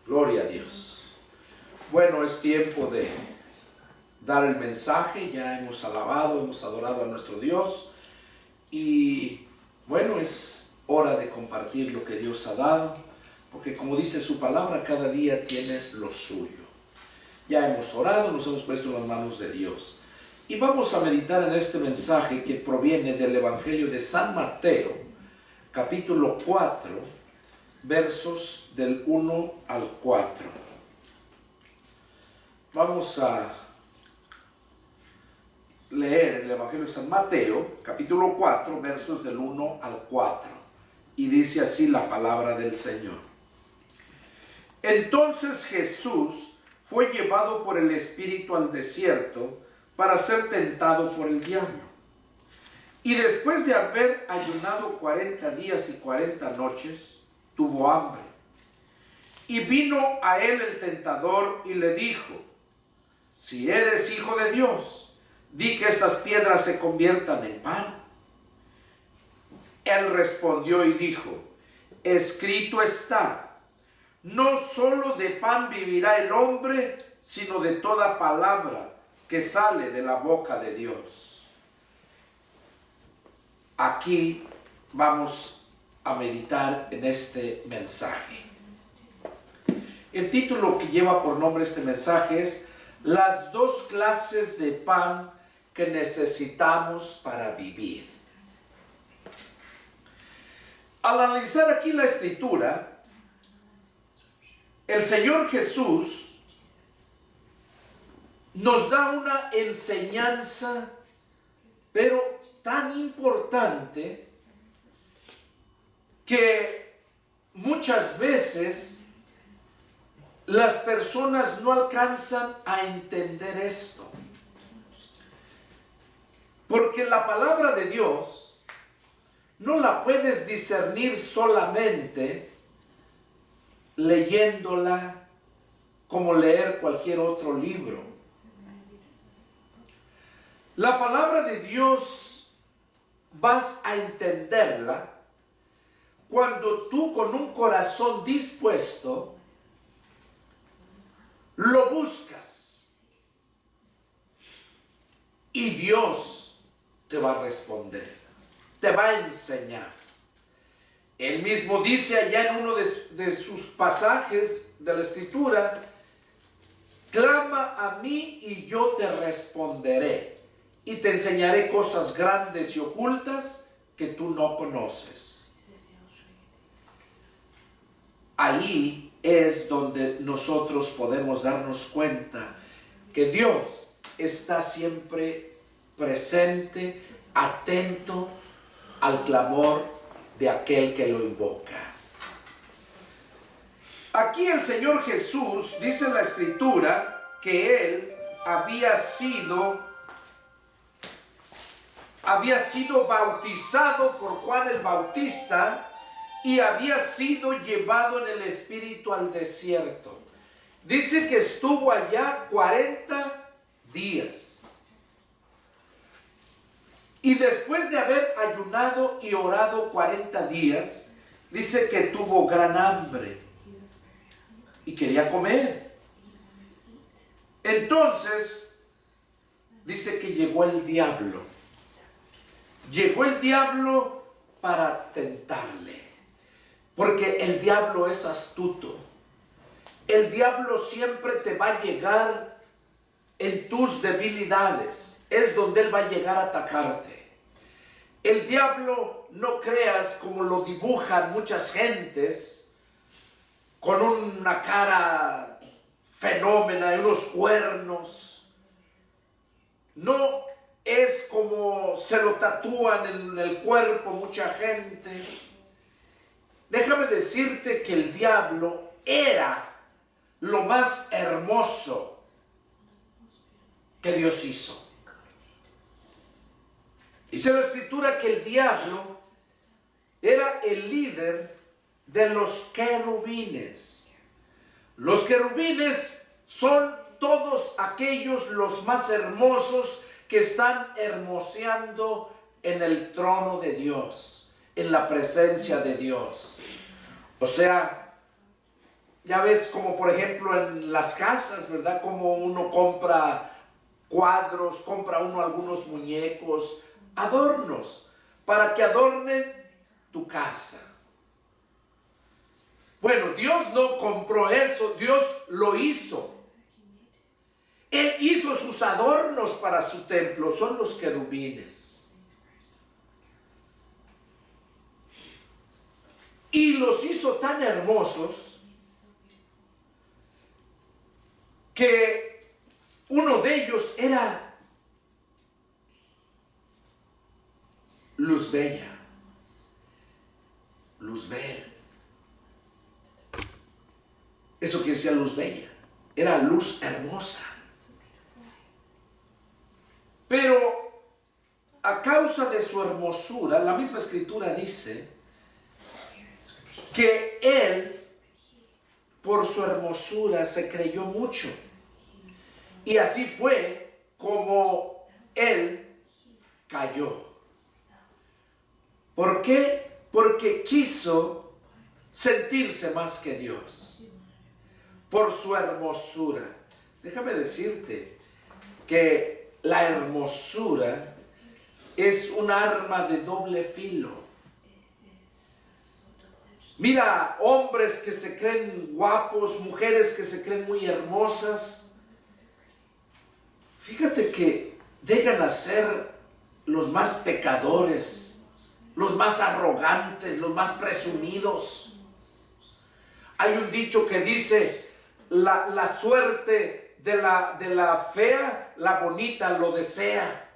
Gloria a Dios. Bueno, es tiempo de dar el mensaje. Ya hemos alabado, hemos adorado a nuestro Dios. Y bueno, es hora de compartir lo que Dios ha dado. Porque como dice su palabra, cada día tiene lo suyo. Ya hemos orado, nos hemos puesto en las manos de Dios. Y vamos a meditar en este mensaje que proviene del Evangelio de San Mateo, capítulo 4, versos del 1 al 4. Vamos a leer el Evangelio de San Mateo, capítulo 4, versos del 1 al 4. Y dice así la palabra del Señor. Entonces Jesús fue llevado por el Espíritu al desierto para ser tentado por el diablo. Y después de haber ayunado 40 días y 40 noches, tuvo hambre. Y vino a él el tentador y le dijo: si eres hijo de Dios, di que estas piedras se conviertan en pan. Él respondió y dijo: escrito está, no solo de pan vivirá el hombre, sino de toda palabra que sale de la boca de Dios. Aquí vamos a meditar en este mensaje. El título que lleva por nombre este mensaje es Las dos clases de pan que necesitamos para vivir. Al analizar aquí la escritura, el Señor Jesús nos da una enseñanza, pero tan importante, que muchas veces las personas no alcanzan a entender esto. Porque la palabra de Dios no la puedes discernir solamente leyéndola como leer cualquier otro libro. La palabra de Dios vas a entenderla cuando tú con un corazón dispuesto lo buscas, y Dios te va a responder, te va a enseñar. Él mismo dice allá en uno de sus pasajes de la Escritura: clama a mí y yo te responderé, y te enseñaré cosas grandes y ocultas que tú no conoces. Ahí es donde nosotros podemos darnos cuenta que Dios está siempre presente, atento al clamor de aquel que lo invoca. Aquí el Señor Jesús dice en la Escritura que Él había sido bautizado por Juan el Bautista y había sido llevado en el Espíritu al desierto. Dice que estuvo allá 40 días. Y después de haber ayunado y orado 40 días, dice que tuvo gran hambre y quería comer. Entonces, dice que llegó el diablo. Llegó el diablo para tentarle. Porque el diablo es astuto. El diablo siempre te va a llegar en tus debilidades. Es donde él va a llegar a atacarte. El diablo, no creas como lo dibujan muchas gentes, con una cara fenómena y unos cuernos. No es como se lo tatúan en el cuerpo mucha gente. Déjame decirte que el diablo era lo más hermoso que Dios hizo. Dice la Escritura que el diablo era el líder de los querubines. Los querubines son todos aquellos los más hermosos que están hermoseando en el trono de Dios, en la presencia de Dios. O sea, Ya ves, como por ejemplo en las casas, ¿verdad? Como uno compra cuadros, compra uno algunos muñecos, adornos, para que adornen tu casa. Bueno, Dios no compró eso, Dios lo hizo. Él hizo sus adornos para su templo, son los querubines. Y los hizo tan hermosos que uno de ellos era Luzbella, Luzbel. Eso quiere decir Luzbella, era luz hermosa. Pero a causa de su hermosura, la misma escritura dice que él, por su hermosura, se creyó mucho. Y así fue como él cayó. ¿Por qué? Porque quiso sentirse más que Dios. Por su hermosura. Déjame decirte que la hermosura es un arma de doble filo. Mira, hombres que se creen guapos, mujeres que se creen muy hermosas. Fíjate que llegan a ser los más pecadores, los más arrogantes, los más presumidos. Hay un dicho que dice, la suerte de la fea, la bonita lo desea.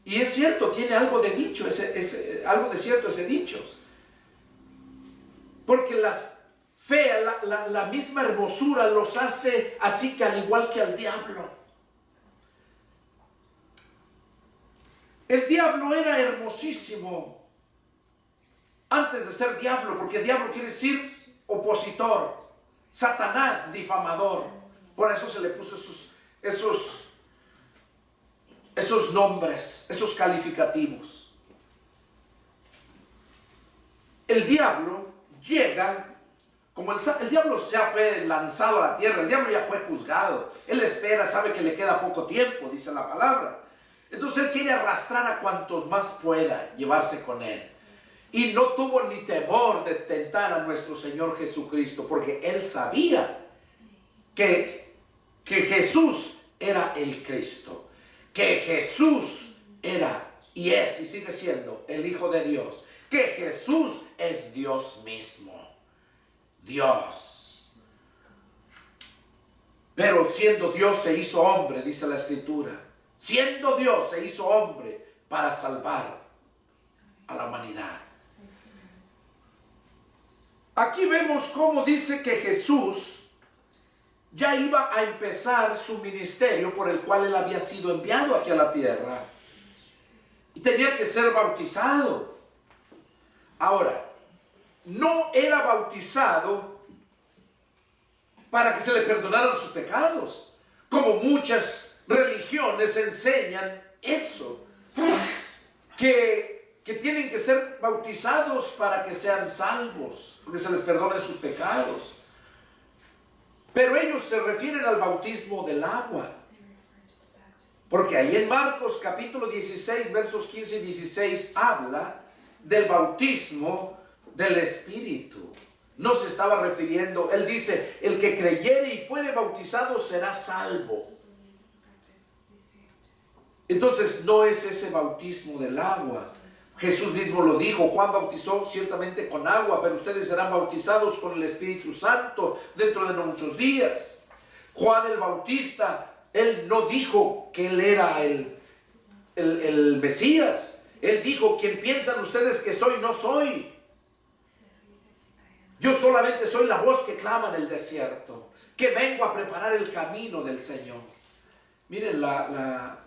Y es cierto, tiene algo de dicho, algo de cierto ese dicho. Porque las feas, la misma hermosura los hace así que al igual que al diablo. El diablo era hermosísimo antes de ser diablo, porque diablo quiere decir opositor, Satanás, difamador. Por eso se le puso esos nombres, esos calificativos. El diablo llega, como el diablo ya fue lanzado a la tierra, el diablo ya fue juzgado. Él espera, sabe que le queda poco tiempo, dice la palabra. Entonces él quiere arrastrar a cuantos más pueda, llevarse con él. Y no tuvo ni temor de tentar a nuestro Señor Jesucristo, porque él sabía que Jesús era el Cristo, que Jesús era y es y sigue siendo el Hijo de Dios, que Jesús es Dios mismo, Dios. Pero siendo Dios se hizo hombre, dice la Escritura. Siendo Dios se hizo hombre para salvar a la humanidad. Aquí vemos cómo dice que Jesús ya iba a empezar su ministerio por el cual él había sido enviado aquí a la tierra. Y tenía que ser bautizado. Ahora, no era bautizado para que se le perdonaran sus pecados, como muchas religiones enseñan eso, que tienen que ser bautizados para que sean salvos, porque se les perdonen sus pecados. Pero ellos se refieren al bautismo del agua, porque ahí en Marcos capítulo 16 versos 15 y 16 habla del bautismo del Espíritu. No se estaba refiriendo, él dice, el que creyere y fuere bautizado será salvo. Entonces no es ese bautismo del agua. Jesús mismo lo dijo, Juan bautizó ciertamente con agua, pero ustedes serán bautizados con el Espíritu Santo dentro de no muchos días. Juan el Bautista, él no dijo que él era el Mesías. Él dijo, ¿quién piensan ustedes que soy? No soy. Yo solamente soy la voz que clama en el desierto, que vengo a preparar el camino del Señor. Miren la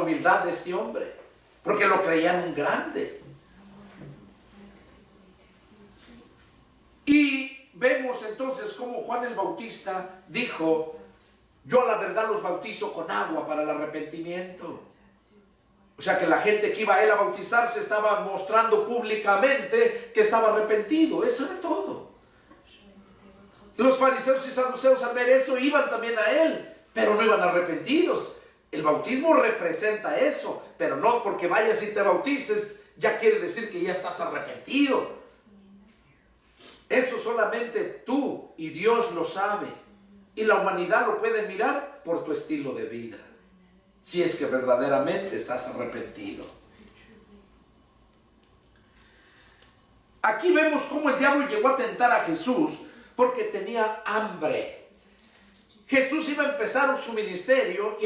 humildad de este hombre, porque lo creían un grande. Y vemos entonces cómo Juan el Bautista dijo, yo a la verdad los bautizo con agua para el arrepentimiento. O sea que la gente que iba a él a bautizarse estaba mostrando públicamente que estaba arrepentido. Eso era todo. Los fariseos y saduceos al ver eso iban también a él, pero no iban arrepentidos. El bautismo representa eso, pero no porque vayas y te bautices ya quiere decir que ya estás arrepentido. Eso solamente tú y Dios lo sabe. Y la humanidad lo puede mirar por tu estilo de vida, si es que verdaderamente estás arrepentido. Aquí vemos cómo el diablo llegó a tentar a Jesús porque tenía hambre. Jesús iba a empezar su ministerio y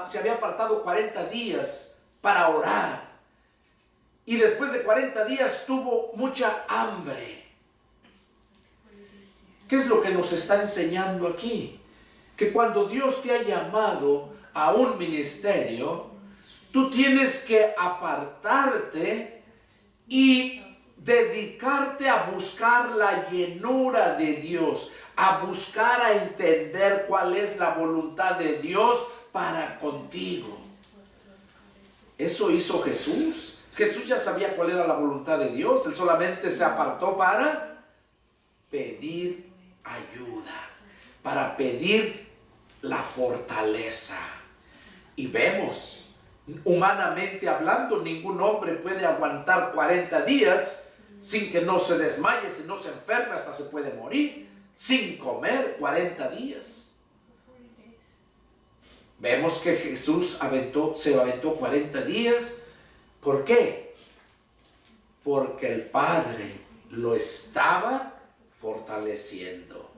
se había apartado 40 días para orar. Y después de 40 días tuvo mucha hambre. ¿Qué es lo que nos está enseñando aquí? Que cuando Dios te ha llamado a un ministerio, tú tienes que apartarte y dedicarte a buscar la llenura de Dios, a buscar a entender cuál es la voluntad de Dios para contigo. Eso hizo Jesús. Jesús ya sabía cuál era la voluntad de Dios. Él solamente se apartó para pedir ayuda, para pedir la fortaleza. Y vemos, humanamente hablando, ningún hombre puede aguantar 40 días sin que no se desmaye, si no se enferma, hasta se puede morir, sin comer 40 días. Vemos que Jesús se aventó 40 días. ¿Por qué? Porque el Padre lo estaba fortaleciendo.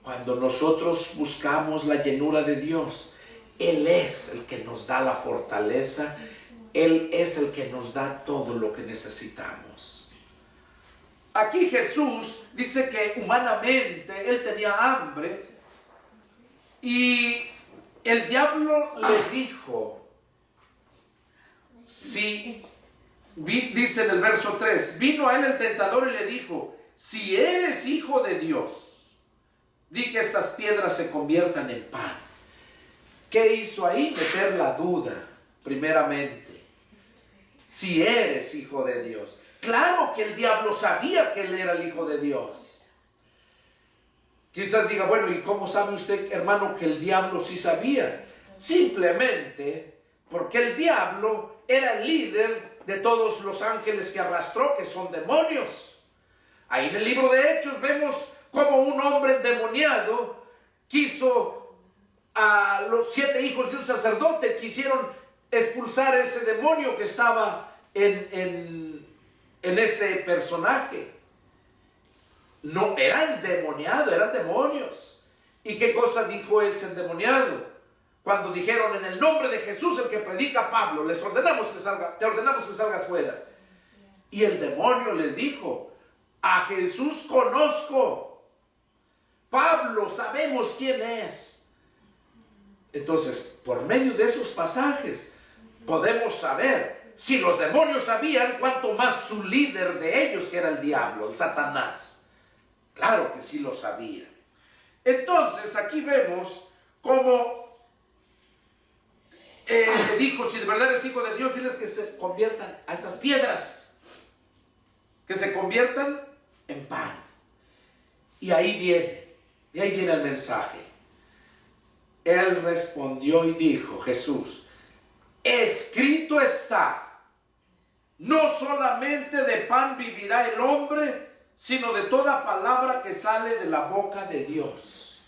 Cuando nosotros buscamos la llenura de Dios, Él es el que nos da la fortaleza, Él es el que nos da todo lo que necesitamos. Aquí Jesús dice que humanamente Él tenía hambre y el diablo le dijo, dice en el verso 3, vino a Él el tentador y le dijo, si eres hijo de Dios, di que estas piedras se conviertan en pan. ¿Qué hizo ahí? Meter la duda, primeramente. Si eres hijo de Dios. Claro que el diablo sabía que él era el hijo de Dios. Quizás diga, bueno, ¿y cómo sabe usted, hermano, que el diablo sí sabía? Simplemente porque el diablo era el líder de todos los ángeles que arrastró, que son demonios. Ahí en el libro de Hechos vemos cómo un hombre endemoniado quiso a los 7 hijos de un sacerdote, quisieron expulsar a ese demonio que estaba en ese personaje. No era endemoniado, eran demonios. ¿Y qué cosa dijo ese endemoniado? Cuando dijeron, en el nombre de Jesús, el que predica Pablo, te ordenamos que salgas fuera. Y el demonio les dijo, a Jesús conozco, Pablo sabemos quién es. Entonces, por medio de esos pasajes, podemos saber, si los demonios sabían, cuánto más su líder de ellos, que era el diablo, el Satanás. Claro que sí lo sabía. Entonces, aquí vemos cómo le dijo, si de verdad eres hijo de Dios, diles que se conviertan a estas piedras, que se conviertan en pan. Y ahí viene el mensaje. Él respondió y dijo, Jesús, escrito está, no solamente de pan vivirá el hombre, sino de toda palabra que sale de la boca de Dios.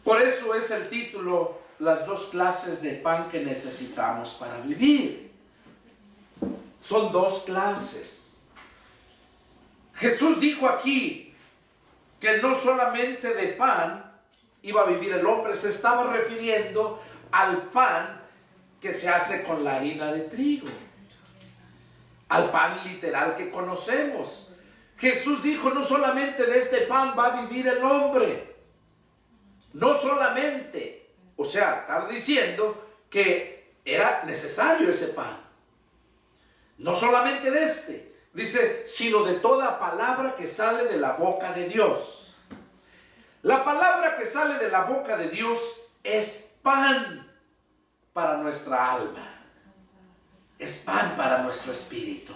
Por eso es el título, las 2 clases de pan que necesitamos para vivir. Son 2 clases. Jesús dijo aquí que no solamente de pan iba a vivir el hombre, se estaba refiriendo al pan que se hace con la harina de trigo, al pan literal que conocemos. Jesús dijo, no solamente de este pan va a vivir el hombre, no solamente, o sea, está diciendo que era necesario ese pan, no solamente de este, dice, sino de toda palabra que sale de la boca de Dios. La palabra que sale de la boca de Dios es pan para nuestra alma, es pan para nuestro espíritu.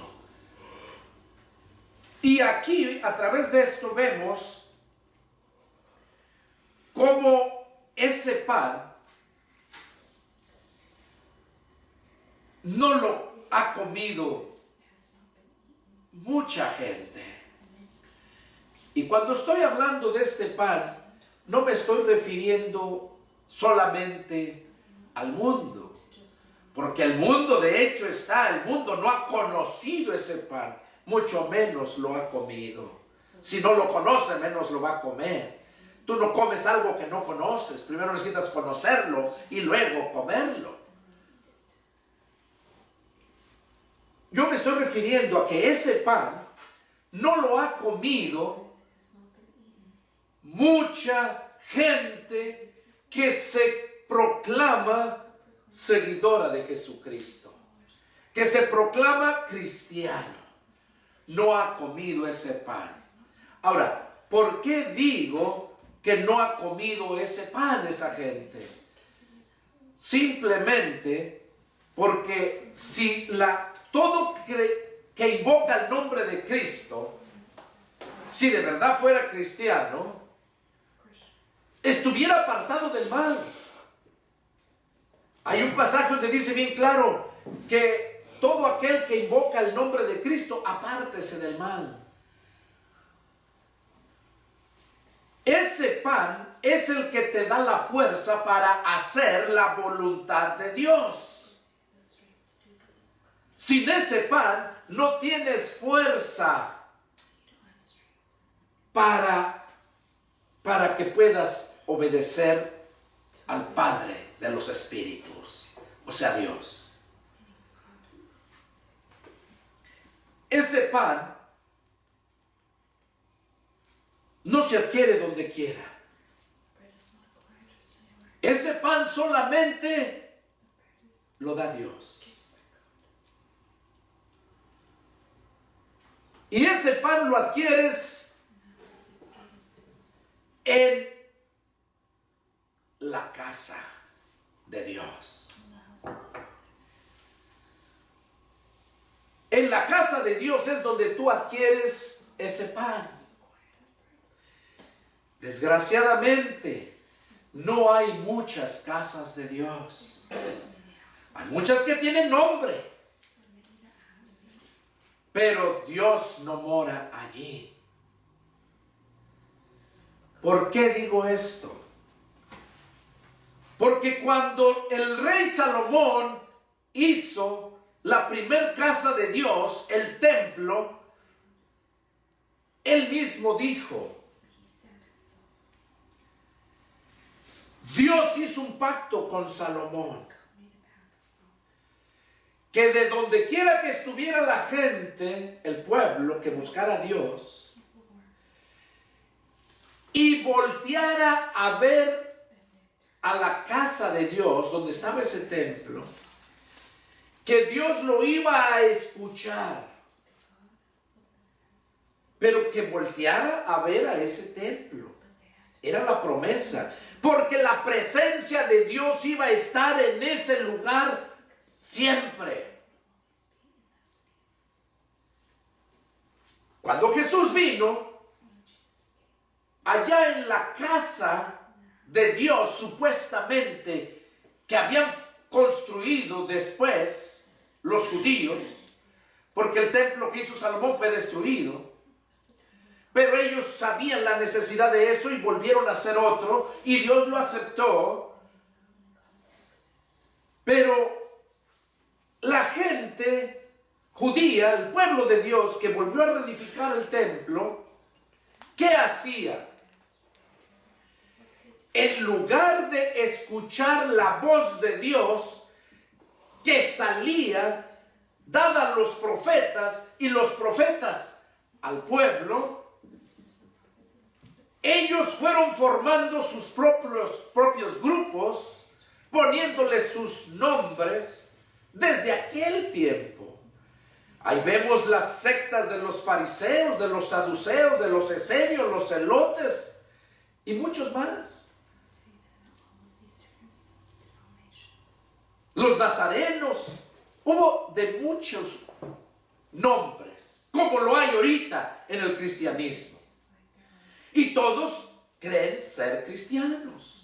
Y aquí, a través de esto, vemos cómo ese pan no lo ha comido mucha gente. Y cuando estoy hablando de este pan, no me estoy refiriendo solamente al mundo, porque el mundo de hecho el mundo no ha conocido ese pan, mucho menos lo ha comido. Si no lo conoce, menos lo va a comer. Tú no comes algo que no conoces, primero necesitas conocerlo y luego comerlo. Yo me estoy refiriendo a que ese pan no lo ha comido mucha gente que se proclama seguidora de Jesucristo, que se proclama cristiano. No ha comido ese pan. Ahora, ¿por qué digo que no ha comido ese pan esa gente? Simplemente porque si todo que invoca el nombre de Cristo, si de verdad fuera cristiano, estuviera apartado del mal. Hay un pasaje donde dice bien claro que todo aquel que invoca el nombre de Cristo, apártese del mal. Ese pan es el que te da la fuerza para hacer la voluntad de Dios. Sin ese pan no tienes fuerza para que puedas obedecer al Padre de los Espíritus, o sea, Dios. Ese pan no se adquiere donde quiera. Ese pan solamente lo da Dios. Y ese pan lo adquieres en la casa de Dios. En la casa de Dios es donde tú adquieres ese pan. Desgraciadamente, no hay muchas casas de Dios. Hay muchas que tienen nombre, pero Dios no mora allí. ¿Por qué digo esto? Porque cuando el rey Salomón hizo la primer casa de Dios, el templo, él mismo dijo, Dios hizo un pacto con Salomón, que de donde quiera que estuviera la gente, el pueblo, que buscara a Dios, y volteara a ver a la casa de Dios, donde estaba ese templo, que Dios lo iba a escuchar, pero que volteara a ver a ese templo. Era la promesa, porque la presencia de Dios iba a estar en ese lugar siempre. Cuando Jesús vino, allá en la casa de Dios, supuestamente, que habían construido después los judíos, porque el templo que hizo Salomón fue destruido, pero ellos sabían la necesidad de eso y volvieron a hacer otro, y Dios lo aceptó. Pero la gente judía, el pueblo de Dios que volvió a reedificar el templo, ¿qué hacía? En lugar de escuchar la voz de Dios que salía dada a los profetas y los profetas al pueblo, ellos fueron formando sus propios grupos, poniéndoles sus nombres desde aquel tiempo. Ahí vemos las sectas de los fariseos, de los saduceos, de los esenios, los celotes y muchos más. Los nazarenos, hubo de muchos nombres. como lo hay ahorita en el cristianismo. Y todos creen ser cristianos.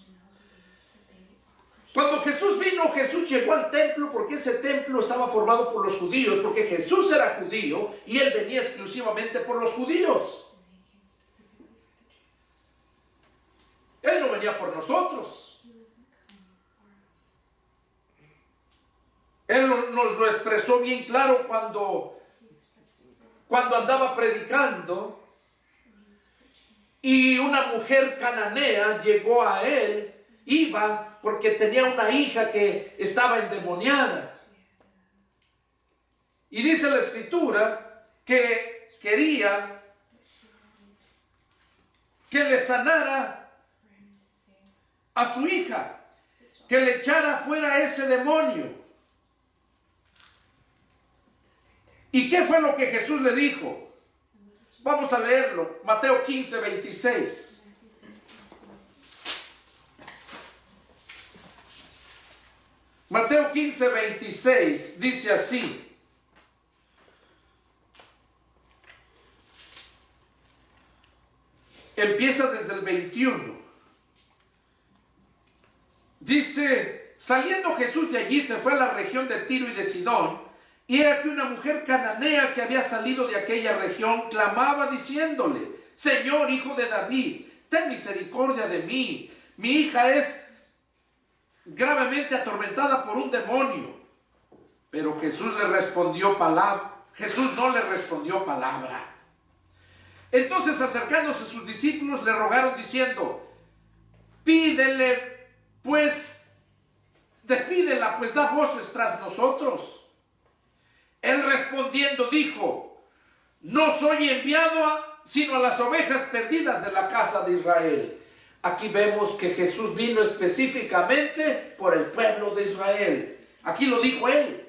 Cuando Jesús vino, Jesús llegó al templo porque ese templo estaba formado por los judíos, porque Jesús era judío y Él venía exclusivamente por los judíos. Él no venía por nosotros. Él nos lo expresó bien claro cuando andaba predicando y una mujer cananea llegó a Él. Iba porque tenía una hija que estaba endemoniada. Y dice la Escritura que quería que le sanara a su hija, que le echara fuera ese demonio. ¿Y qué fue lo que Jesús le dijo? Vamos a leerlo, Mateo 15, 26. Mateo 15, 26 dice así: empieza desde el 21. Dice: saliendo Jesús de allí se fue a la región de Tiro y de Sidón, y he aquí una mujer cananea que había salido de aquella región clamaba diciéndole: Señor, hijo de David, ten misericordia de mí, mi hija es gravemente atormentada por un demonio. Pero Jesús no le respondió palabra. Entonces, acercándose a sus discípulos, le rogaron diciendo: pídele, pues, despídela, pues da voces tras nosotros. Él respondiendo dijo: no soy enviado sino a las ovejas perdidas de la casa de Israel. Aquí vemos que Jesús vino específicamente por el pueblo de Israel. Aquí lo dijo Él.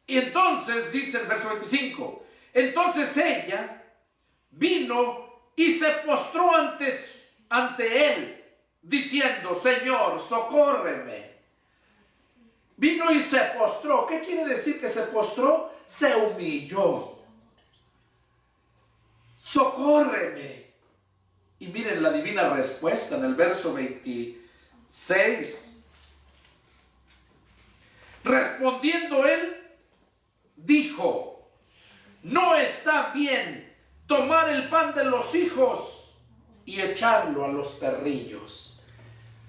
Y entonces, dice el verso 25, entonces ella vino y se postró ante Él, diciendo: Señor, socórreme. Vino y se postró. ¿Qué quiere decir que se postró? Se humilló. Socórreme. Y miren la divina respuesta en el verso 26. Respondiendo Él, dijo: no está bien tomar el pan de los hijos y echarlo a los perrillos.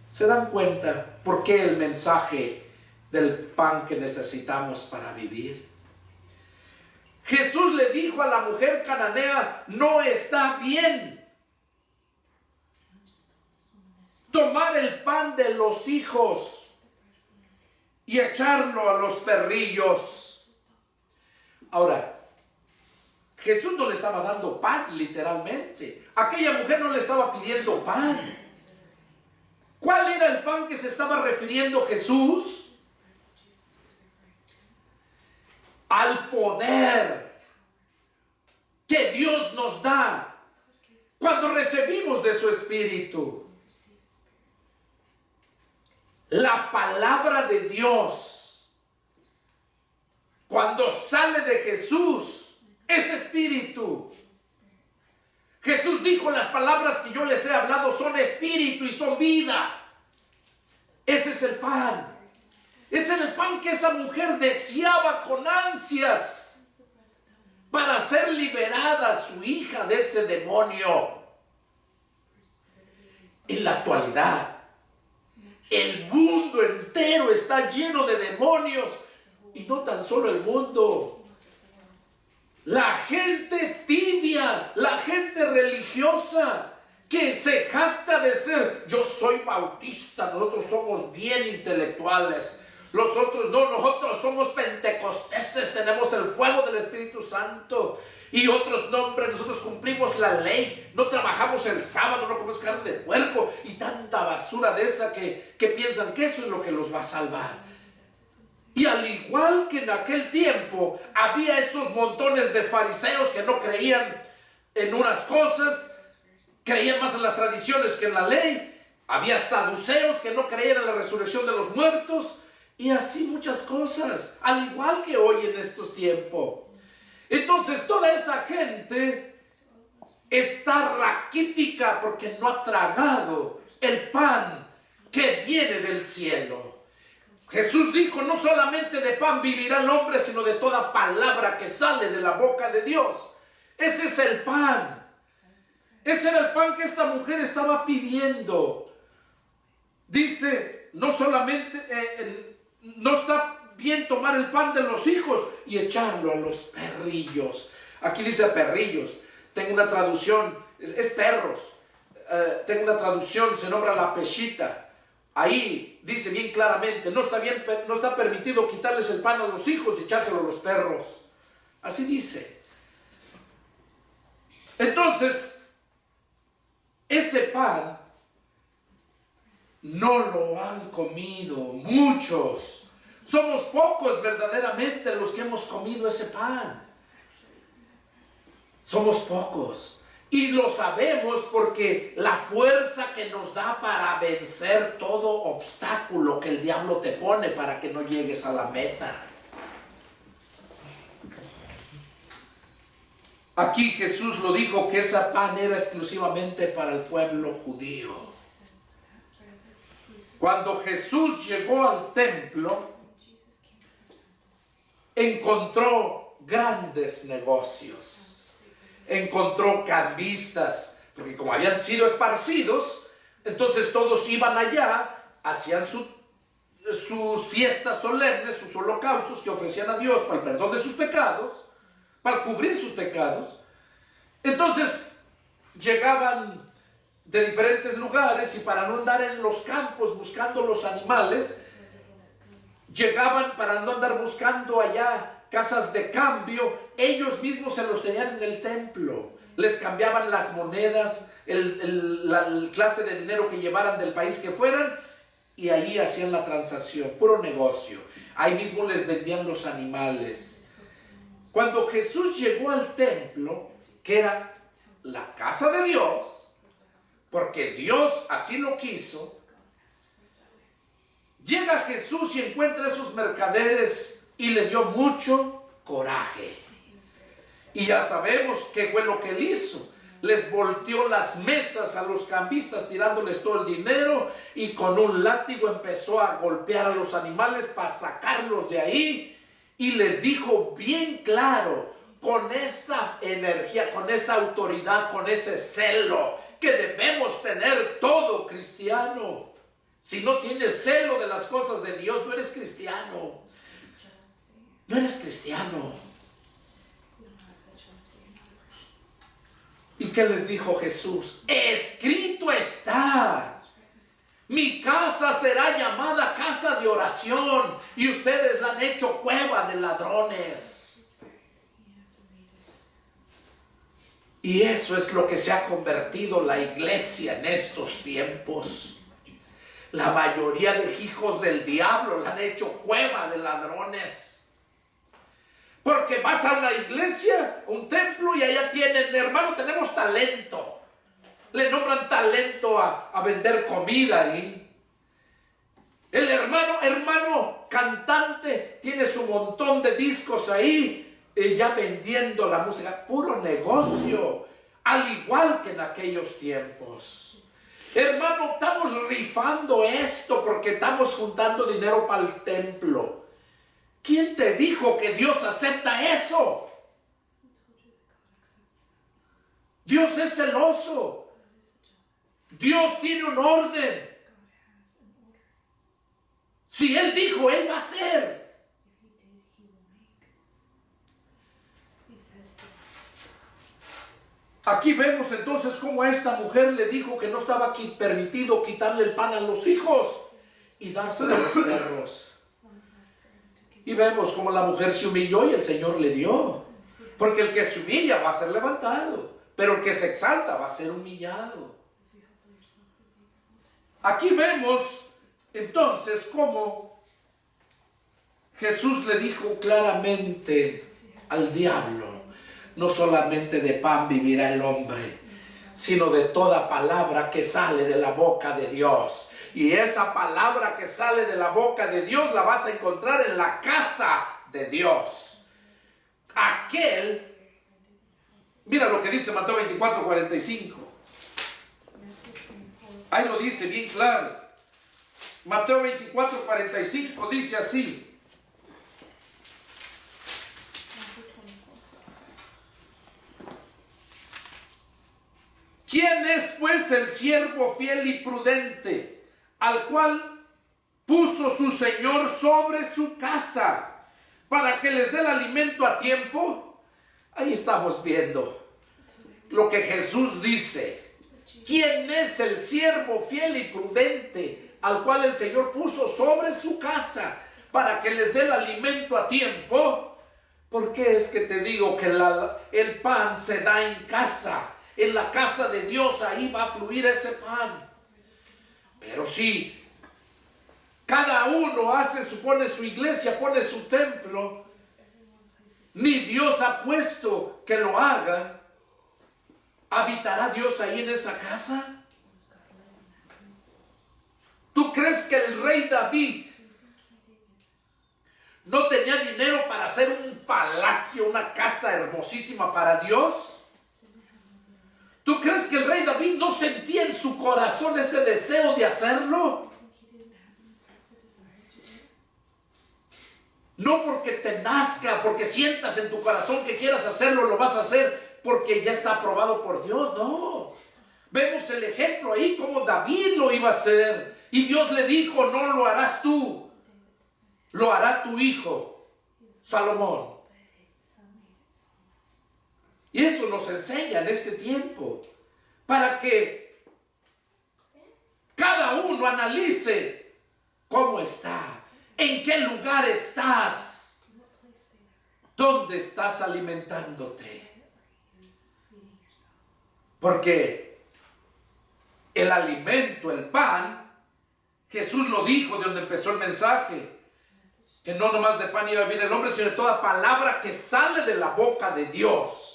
¿Se dan cuenta por qué el mensaje del pan que necesitamos para vivir? Jesús le dijo a la mujer cananea: no está bien tomar el pan de los hijos y echarlo a los perrillos. Ahora, Jesús no le estaba dando pan literalmente. Aquella mujer no le estaba pidiendo pan. ¿Cuál era el pan que se estaba refiriendo Jesús? Al poder que Dios nos da cuando recibimos de su Espíritu. La palabra de Dios, cuando sale de Jesús, es espíritu. Jesús dijo: las palabras que yo les he hablado son espíritu y son vida. Ese es el pan. Ese es el pan que esa mujer deseaba con ansias para ser liberada su hija de ese demonio. En la actualidad, el mundo entero está lleno de demonios. Y no tan solo el mundo. La gente tibia, la gente religiosa que se jacta de ser: yo soy bautista, nosotros somos bien intelectuales. Los otros no, nosotros somos pentecosteses, tenemos el fuego del Espíritu Santo. Y otros no, hombre, nosotros cumplimos la ley, no trabajamos el sábado, no comemos carne de puerco, y tanta basura de esa que piensan que eso es lo que los va a salvar. Y al igual que en aquel tiempo había esos montones de fariseos que no creían en unas cosas, creían más en las tradiciones que en la ley. Había saduceos que no creían en la resurrección de los muertos, y así muchas cosas, al igual que hoy en estos tiempos. Entonces toda esa gente está raquítica porque no ha tragado el pan que viene del cielo. Jesús dijo, no solamente de pan vivirá el hombre, sino de toda palabra que sale de la boca de Dios. Ese es el pan. Ese era el pan que esta mujer estaba pidiendo. Dice, no solamente, no está bien tomar el pan de los hijos y echarlo a los perrillos. Aquí dice perrillos. Tengo una traducción, es perros. Tengo una traducción, se nombra la peshita. Ahí dice bien claramente, no está permitido quitarles el pan a los hijos y echárselo a los perros. Así dice. Entonces, ese pan no lo han comido muchos. Somos pocos verdaderamente los que hemos comido ese pan. Somos pocos. Y lo sabemos porque la fuerza que nos da para vencer todo obstáculo que el diablo te pone para que no llegues a la meta. Aquí Jesús lo dijo que ese pan era exclusivamente para el pueblo judío. Cuando Jesús llegó al templo, encontró grandes negocios. Encontró cambistas, porque como habían sido esparcidos, entonces todos iban allá, hacían sus fiestas solemnes, sus holocaustos que ofrecían a Dios para el perdón de sus pecados, para cubrir sus pecados. Entonces llegaban de diferentes lugares y para no andar en los campos buscando los animales, llegaban para no andar buscando allá casas de cambio, ellos mismos se los tenían en el templo. Les cambiaban las monedas, la clase de dinero que llevaran del país que fueran, y ahí hacían la transacción, puro negocio. Ahí mismo les vendían los animales. Cuando Jesús llegó al templo, que era la casa de Dios, porque Dios así lo quiso, llega Jesús y encuentra a esos mercaderes y le dio mucho coraje. Y ya sabemos qué fue lo que él hizo. Les volteó las mesas a los cambistas tirándoles todo el dinero y con un látigo empezó a golpear a los animales para sacarlos de ahí. Y les dijo bien claro, con esa energía, con esa autoridad, con ese celo que debemos tener todo cristiano. Si no tienes celo de las cosas de Dios, no eres cristiano. No eres cristiano. ¿Y qué les dijo Jesús? Escrito está. Mi casa será llamada casa de oración y ustedes la han hecho cueva de ladrones. Y eso es lo que se ha convertido la iglesia en estos tiempos. La mayoría de hijos del diablo la han hecho cueva de ladrones. Porque vas a una iglesia, un templo, y allá tienen, hermano, tenemos talento. Le nombran talento a vender comida ahí. El hermano cantante, tiene su montón de discos ahí, ya vendiendo la música. Puro negocio, al igual que en aquellos tiempos. Hermano, estamos rifando esto porque estamos juntando dinero para el templo. ¿Quién te dijo que Dios acepta eso? Dios es celoso. Dios tiene un orden. Si Él dijo, Él va a hacer. Aquí vemos entonces cómo a esta mujer le dijo que no estaba permitido quitarle el pan a los hijos y dárselo a los perros. Y vemos cómo la mujer se humilló y el Señor le dio. Porque el que se humilla va a ser levantado, pero el que se exalta va a ser humillado. Aquí vemos entonces cómo Jesús le dijo claramente al diablo, no solamente de pan vivirá el hombre, sino de toda palabra que sale de la boca de Dios. Y esa palabra que sale de la boca de Dios la vas a encontrar en la casa de Dios. aquel, mira lo que dice Mateo 24:45. Ahí lo dice bien claro. Mateo 24:45 dice así. ¿Quién es pues el siervo fiel y prudente, al cual puso su Señor sobre su casa, para que les dé el alimento a tiempo? Ahí estamos viendo lo que Jesús dice. ¿Quién es el siervo fiel y prudente, al cual el Señor puso sobre su casa, para que les dé el alimento a tiempo? ¿Por qué es que te digo que el pan se da en casa? En la casa de Dios, ahí va a fluir ese pan. Pero si cada uno pone su iglesia, pone su templo, ni Dios ha puesto que lo hagan, ¿habitará Dios ahí en esa casa? ¿Tú crees que el rey David no tenía dinero para hacer un palacio, una casa hermosísima para Dios? ¿Tú crees que el rey David no sentía en su corazón ese deseo de hacerlo? No porque te nazca, porque sientas en tu corazón que quieras hacerlo, lo vas a hacer porque ya está aprobado por Dios. No. Vemos el ejemplo ahí como David lo iba a hacer. Y Dios le dijo, no lo harás tú, lo hará tu hijo, Salomón. Y eso nos enseña en este tiempo, para que cada uno analice cómo está, en qué lugar estás, dónde estás alimentándote. Porque el alimento, el pan, Jesús lo dijo de donde empezó el mensaje, que no nomás de pan iba a vivir el hombre, sino de toda palabra que sale de la boca de Dios.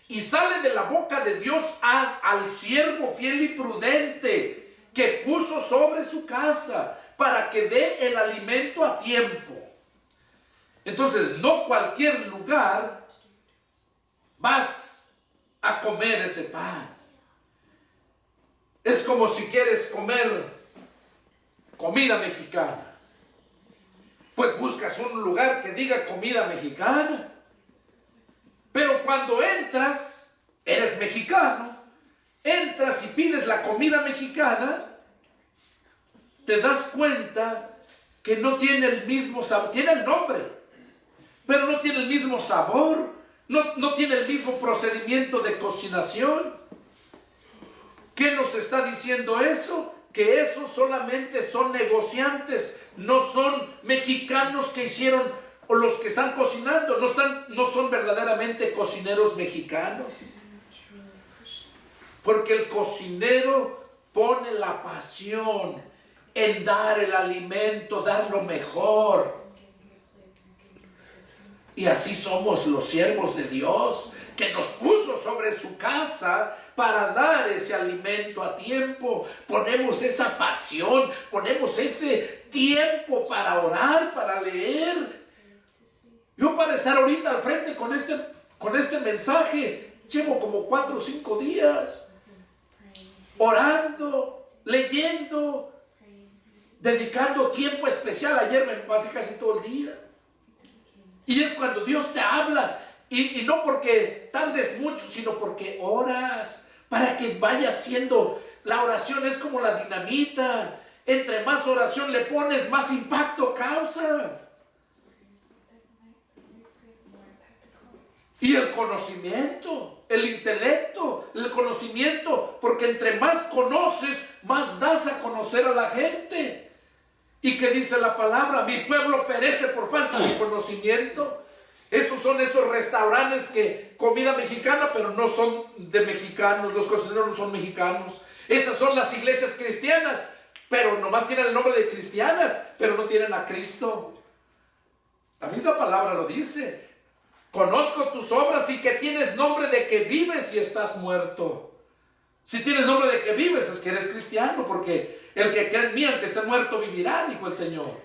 Y sale de la boca de Dios al siervo fiel y prudente que puso sobre su casa para que dé el alimento a tiempo. Entonces, no cualquier lugar vas a comer ese pan. Es como si quieres comer comida mexicana. Pues buscas un lugar que diga comida mexicana. Pero cuando entras, eres mexicano, entras y pides la comida mexicana, te das cuenta que no tiene el mismo sabor, tiene el nombre, pero no tiene el mismo sabor, no tiene el mismo procedimiento de cocinación. ¿Qué nos está diciendo eso? Que esos solamente son negociantes, no son mexicanos que hicieron, o los que están cocinando, no son verdaderamente cocineros mexicanos. Porque el cocinero pone la pasión en dar el alimento, dar lo mejor. Y así somos los siervos de Dios, que nos puso sobre su casa para dar ese alimento a tiempo. Ponemos esa pasión, ponemos ese tiempo para orar, para leer. Yo para estar ahorita al frente con este mensaje, llevo como 4 o 5 días orando, leyendo, dedicando tiempo especial. Ayer me pasé casi todo el día. Y es cuando Dios te habla, y no porque tardes mucho, sino porque oras, para que vaya siendo. La oración es como la dinamita. Entre más oración le pones, más impacto causa. Y el conocimiento, el intelecto, el conocimiento, porque entre más conoces, más das a conocer a la gente. ¿Y qué dice la palabra? Mi pueblo perece por falta de conocimiento. Esos son esos restaurantes que comida mexicana, pero no son de mexicanos, los cocineros no son mexicanos. Esas son las iglesias cristianas, pero nomás tienen el nombre de cristianas, pero no tienen a Cristo. La misma palabra lo dice. Conozco tus obras y que tienes nombre de que vives y estás muerto. Si tienes nombre de que vives, es que eres cristiano, porque el que cree en mí, aunque esté muerto, vivirá, dijo el Señor.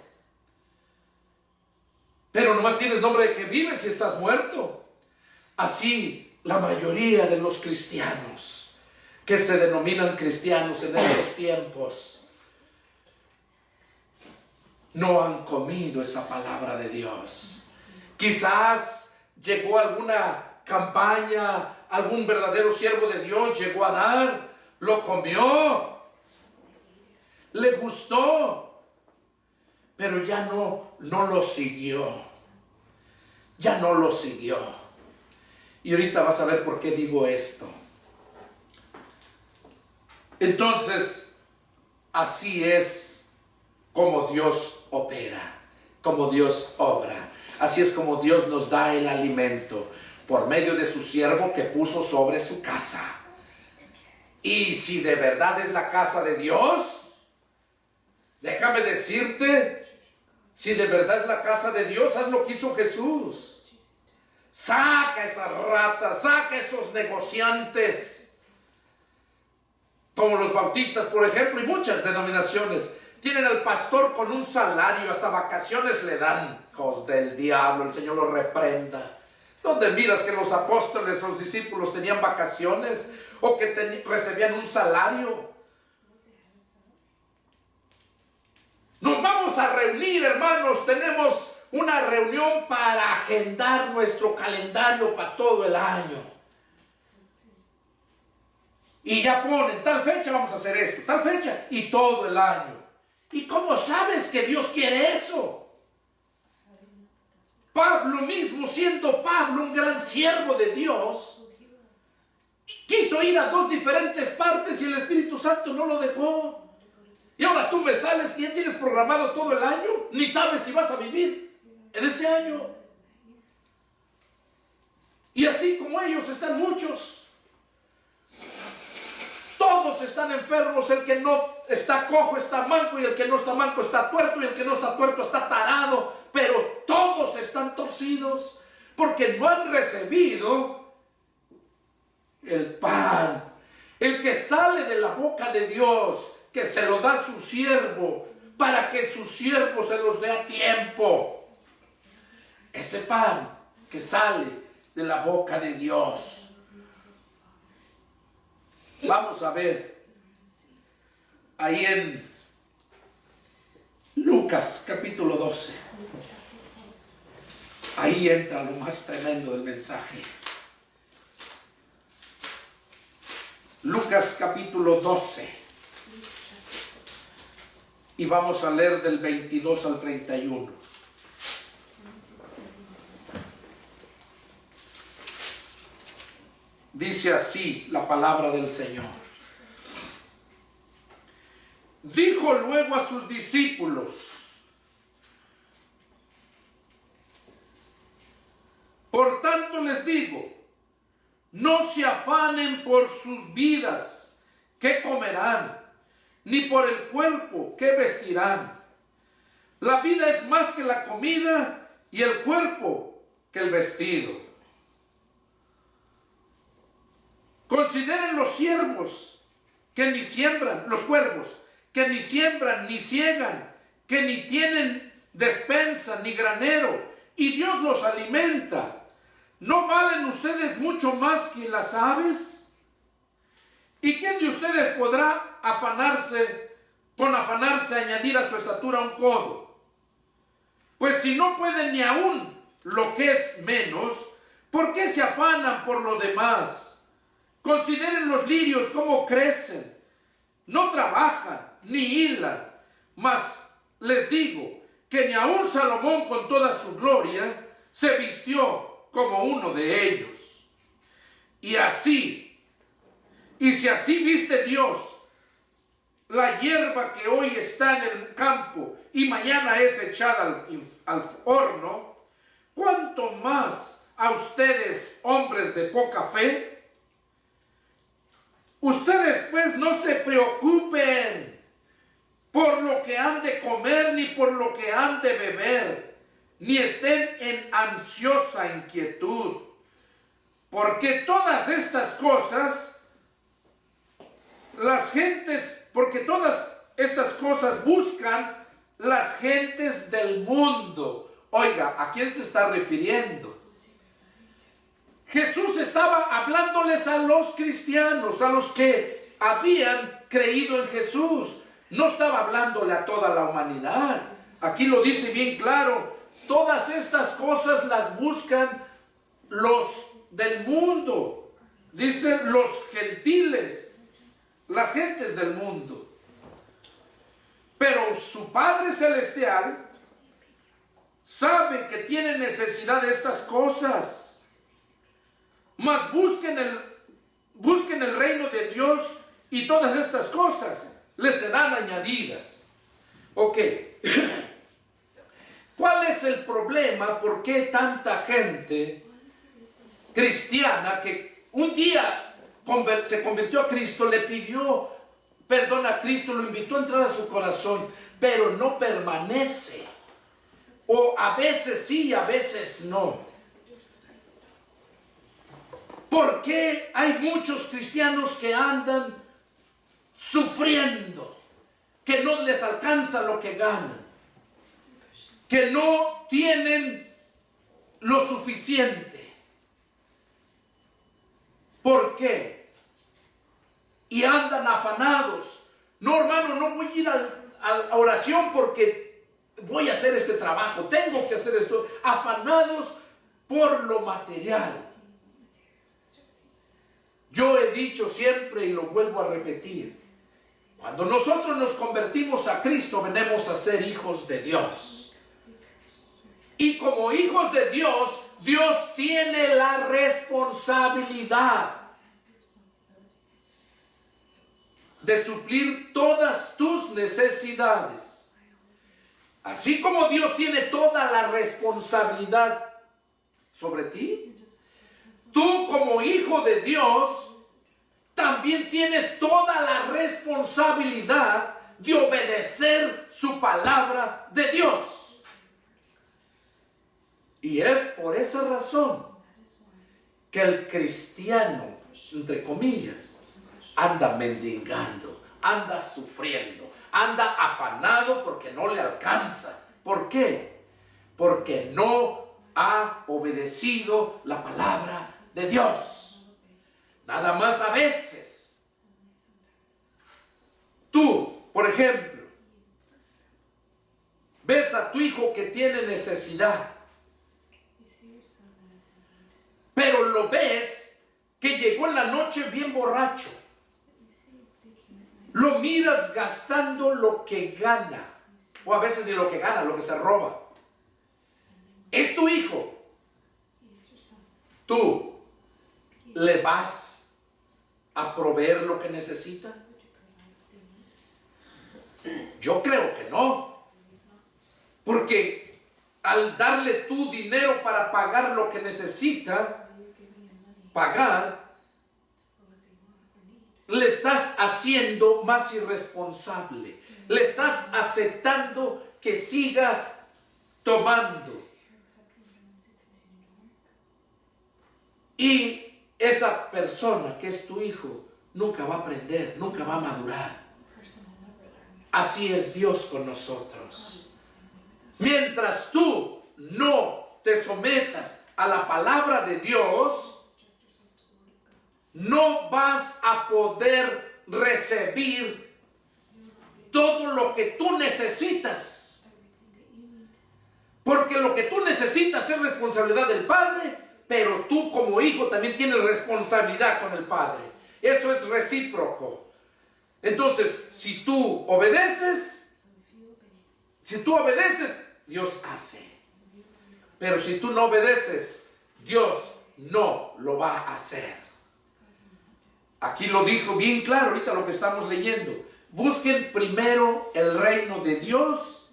Pero nomás tienes nombre de que vives y estás muerto. Así la mayoría de los cristianos que se denominan cristianos en estos tiempos no han comido esa palabra de Dios. Quizás llegó alguna campaña, algún verdadero siervo de Dios llegó a dar, lo comió, le gustó, pero ya no lo siguió. Ya no lo siguió. Y ahorita vas a ver por qué digo esto. Entonces, así es como Dios opera, como Dios obra. Así es como Dios nos da el alimento por medio de su siervo que puso sobre su casa. Y si de verdad es la casa de Dios, déjame decirte, si de verdad es la casa de Dios, haz lo que hizo Jesús. Saca esas ratas, saca esos negociantes. Como los bautistas, por ejemplo, y muchas denominaciones tienen al pastor con un salario, hasta vacaciones le dan. Hijos del diablo, el Señor los reprenda. ¿Dónde miras que los apóstoles, los discípulos tenían vacaciones o que recibían un salario? Nos vamos a reunir, hermanos, tenemos una reunión para agendar nuestro calendario para todo el año. Y ya ponen, tal fecha vamos a hacer esto, tal fecha, y todo el año. ¿Y cómo sabes que Dios quiere eso? Pablo mismo, siendo Pablo un gran siervo de Dios, quiso ir a 2 diferentes partes y el Espíritu Santo no lo dejó. Y ahora tú me sales que ya tienes programado todo el año, ni sabes si vas a vivir en ese año. Y así como ellos están muchos. Todos están enfermos, el que no está cojo está manco, y el que no está manco está tuerto, y el que no está tuerto está tarado, pero todos están torcidos porque no han recibido el pan, el que sale de la boca de Dios, que se lo da su siervo, para que su siervo se los dé a tiempo. Ese pan que sale de la boca de Dios. Vamos a ver ahí en Lucas capítulo 12. Ahí entra lo más tremendo del mensaje. Lucas capítulo 12. Y vamos a leer del 22 al 31. Dice así la palabra del Señor. Dijo luego a sus discípulos: por tanto les digo, no se afanen por sus vidas, qué comerán, ni por el cuerpo, qué vestirán. La vida es más que la comida, y el cuerpo que el vestido. Consideren los siervos que ni siembran, los cuervos, que ni siembran ni ciegan, que ni tienen despensa ni granero, y Dios los alimenta. ¿No valen ustedes mucho más que las aves? ¿Y quién de ustedes podrá afanarse añadir a su estatura un codo? Pues si no pueden ni aún lo que es menos, ¿por qué se afanan por lo demás? Consideren los lirios cómo crecen, no trabajan ni hilan, mas les digo que ni aun Salomón con toda su gloria se vistió como uno de ellos. Y si así viste Dios la hierba que hoy está en el campo y mañana es echada al horno, ¿cuánto más a ustedes, hombres de poca fe? Ustedes pues no se preocupen por lo que han de comer ni por lo que han de beber, ni estén en ansiosa inquietud, porque todas estas cosas buscan las gentes del mundo. Oiga, ¿a quién se está refiriendo? Jesús estaba hablándoles a los cristianos, a los que habían creído en Jesús. No estaba hablándole a toda la humanidad. Aquí lo dice bien claro. Todas estas cosas las buscan los del mundo. Dicen los gentiles, las gentes del mundo. Pero su Padre Celestial sabe que tiene necesidad de estas cosas. Mas busquen el reino de Dios y todas estas cosas les serán añadidas. Ok. ¿Cuál es el problema? ¿Por qué tanta gente cristiana que un día se convirtió a Cristo, le pidió perdón a Cristo, lo invitó a entrar a su corazón, pero no permanece? O a veces sí, a veces no. ¿Por qué hay muchos cristianos que andan sufriendo, que no les alcanza lo que ganan, que no tienen lo suficiente? ¿Por qué? Y andan afanados. No, hermano, no voy a ir a oración porque voy a hacer este trabajo, tengo que hacer esto. Afanados por lo material. Yo he dicho siempre y lo vuelvo a repetir: cuando nosotros nos convertimos a Cristo, venimos a ser hijos de Dios. Y como hijos de Dios, Dios tiene la responsabilidad de suplir todas tus necesidades. Así como Dios tiene toda la responsabilidad sobre ti, tú como hijo de Dios también tienes toda la responsabilidad de obedecer su palabra de Dios. Y es por esa razón que el cristiano, entre comillas, anda mendigando, anda sufriendo, anda afanado porque no le alcanza. ¿Por qué? Porque no ha obedecido la palabra de Dios. Nada más a veces. Tú, por ejemplo, ves a tu hijo que tiene necesidad, pero lo ves que llegó en la noche bien borracho. Lo miras gastando lo que gana, o a veces ni lo que gana, lo que se roba. Es tu hijo. ¿Tú le vas a proveer lo que necesita? Yo creo que no. Porque al darle tu dinero para pagar lo que necesita pagar, le estás haciendo más irresponsable. Le estás aceptando que siga tomando. Y esa persona que es tu hijo nunca va a aprender, nunca va a madurar. Así es Dios con nosotros. Mientras tú no te sometas a la palabra de Dios, no vas a poder recibir todo lo que tú necesitas. Porque lo que tú necesitas es responsabilidad del Padre, pero tú como hijo también tienes responsabilidad con el Padre. Eso es recíproco. Entonces, si tú obedeces, Dios hace. Pero si tú no obedeces, Dios no lo va a hacer. Aquí lo dijo bien claro ahorita lo que estamos leyendo. Busquen primero el reino de Dios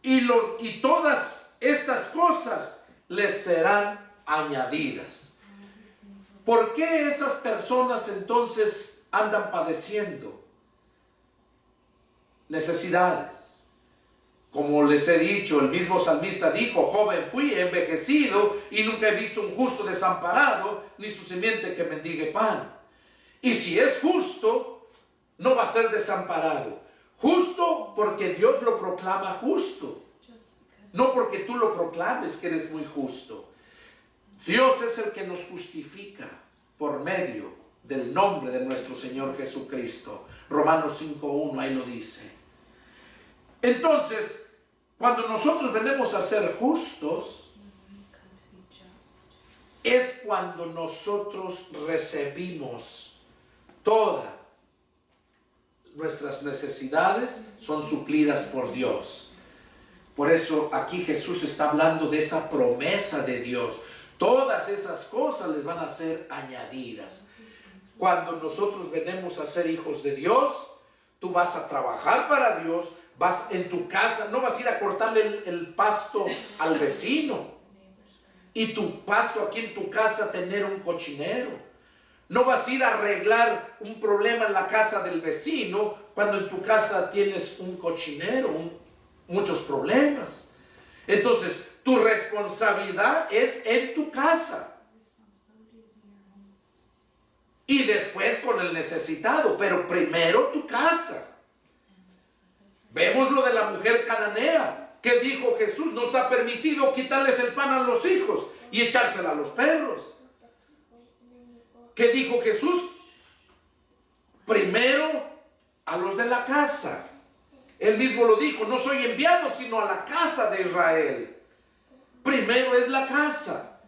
y todas estas cosas les serán añadidas. ¿Por qué esas personas entonces andan padeciendo necesidades? Como les he dicho, el mismo salmista dijo: joven fui, he envejecido y nunca he visto un justo desamparado, ni su simiente que mendigue pan. Y si es justo, no va a ser desamparado. Justo porque Dios lo proclama justo, no porque tú lo proclames que eres muy justo. Dios es el que nos justifica por medio del nombre de nuestro Señor Jesucristo. Romanos 5:1, ahí lo dice. Entonces, cuando nosotros venimos a ser justos, es cuando nosotros recibimos todas nuestras necesidades, son suplidas por Dios. Por eso aquí Jesús está hablando de esa promesa de Dios. Todas esas cosas les van a ser añadidas. Cuando nosotros venimos a ser hijos de Dios, tú vas a trabajar para Dios, vas en tu casa, no vas a ir a cortarle el pasto al vecino y tu pasto aquí en tu casa tener un cochinero. No vas a ir a arreglar un problema en la casa del vecino cuando en tu casa tienes un cochinero, muchos problemas. Entonces, tu responsabilidad es en tu casa. Y después con el necesitado, pero primero tu casa. Vemos lo de la mujer cananea, que dijo Jesús, no está permitido quitarles el pan a los hijos y echársela a los perros. ¿Qué dijo Jesús? Primero a los de la casa. Él mismo lo dijo, no soy enviado sino a la casa de Israel. Primero es la casa.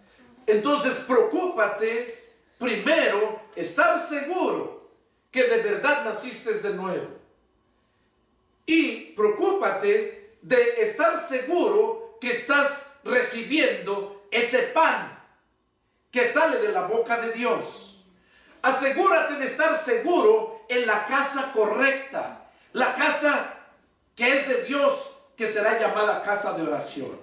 Entonces preocúpate primero, estar seguro que de verdad naciste de nuevo. Y preocúpate de estar seguro que estás recibiendo ese pan que sale de la boca de Dios. Asegúrate de estar seguro en la casa correcta, la casa que es de Dios, que será llamada casa de oración.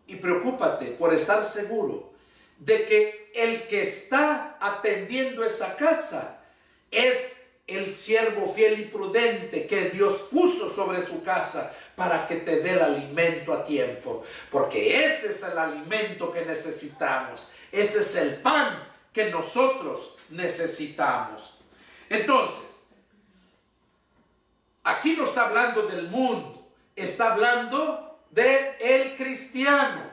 Y preocúpate por estar seguro de que el que está atendiendo esa casa es el siervo fiel y prudente que Dios puso sobre su casa para que te dé el alimento a tiempo, porque ese es el alimento que necesitamos, ese es el pan que nosotros necesitamos. Entonces, aquí no está hablando del mundo, está hablando del cristiano.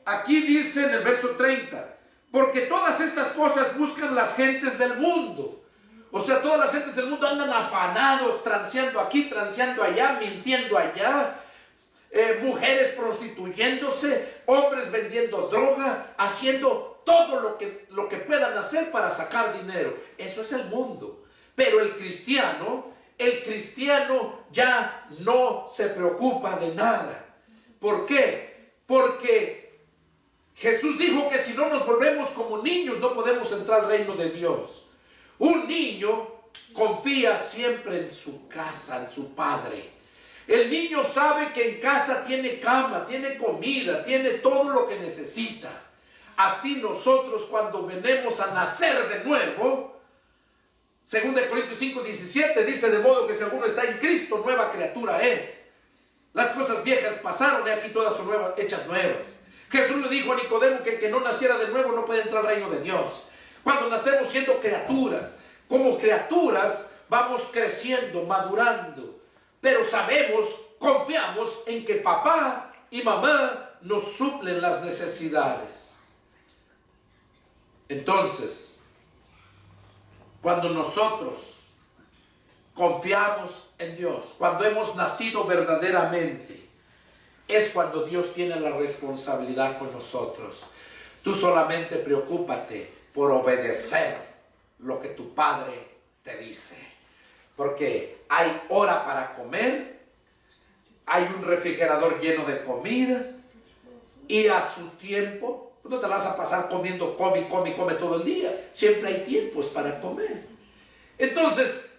Aquí dice en el verso 30, porque todas estas cosas buscan las gentes del mundo. O sea, todas las gentes del mundo andan afanados, transeando aquí, transeando allá, mintiendo allá, mujeres prostituyéndose, hombres vendiendo droga, haciendo todo lo que puedan hacer para sacar dinero. Eso es el mundo. Pero el cristiano ya no se preocupa de nada. ¿Por qué? Porque Jesús dijo que si no nos volvemos como niños no podemos entrar al reino de Dios. Un niño confía siempre en su casa, en su padre. El niño sabe que en casa tiene cama, tiene comida, tiene todo lo que necesita. Así nosotros cuando venimos a nacer de nuevo, 2 Corintios 5:17 dice, de modo que si alguno está en Cristo, nueva criatura es. Las cosas viejas pasaron y aquí todas son hechas nuevas. Jesús le dijo a Nicodemo que el que no naciera de nuevo no puede entrar al reino de Dios. Cuando nacemos siendo criaturas, como criaturas vamos creciendo, madurando. Pero sabemos, confiamos en que papá y mamá nos suplen las necesidades. Entonces, cuando nosotros confiamos en Dios, cuando hemos nacido verdaderamente, es cuando Dios tiene la responsabilidad con nosotros. Tú solamente preocúpate por obedecer lo que tu padre te dice. Porque hay hora para comer, hay un refrigerador lleno de comida, y a su tiempo, no te vas a pasar comiendo, come todo el día. Siempre hay tiempos para comer. Entonces,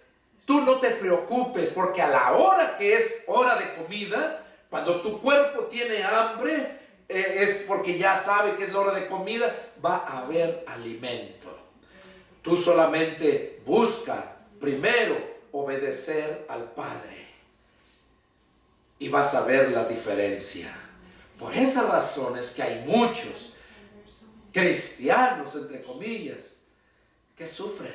tú no te preocupes, porque a la hora que es hora de comida, cuando tu cuerpo tiene hambre, es porque ya sabe que es la hora de comida, va a haber alimento. Tú solamente busca primero obedecer al Padre y vas a ver la diferencia. Por esa razón es que hay muchos cristianos, entre comillas, que sufren.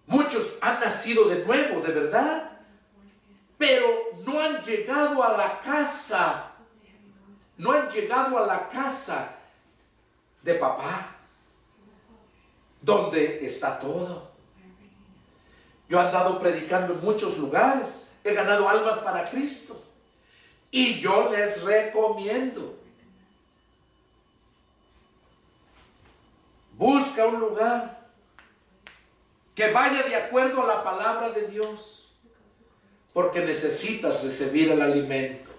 Muchos han nacido de nuevo, de verdad, pero no han llegado a la casa no han llegado a la casa de papá, donde está todo. Yo he andado predicando en muchos lugares, he ganado almas para Cristo, y yo les recomiendo: busca un lugar que vaya de acuerdo a la palabra de Dios, porque necesitas recibir el alimento.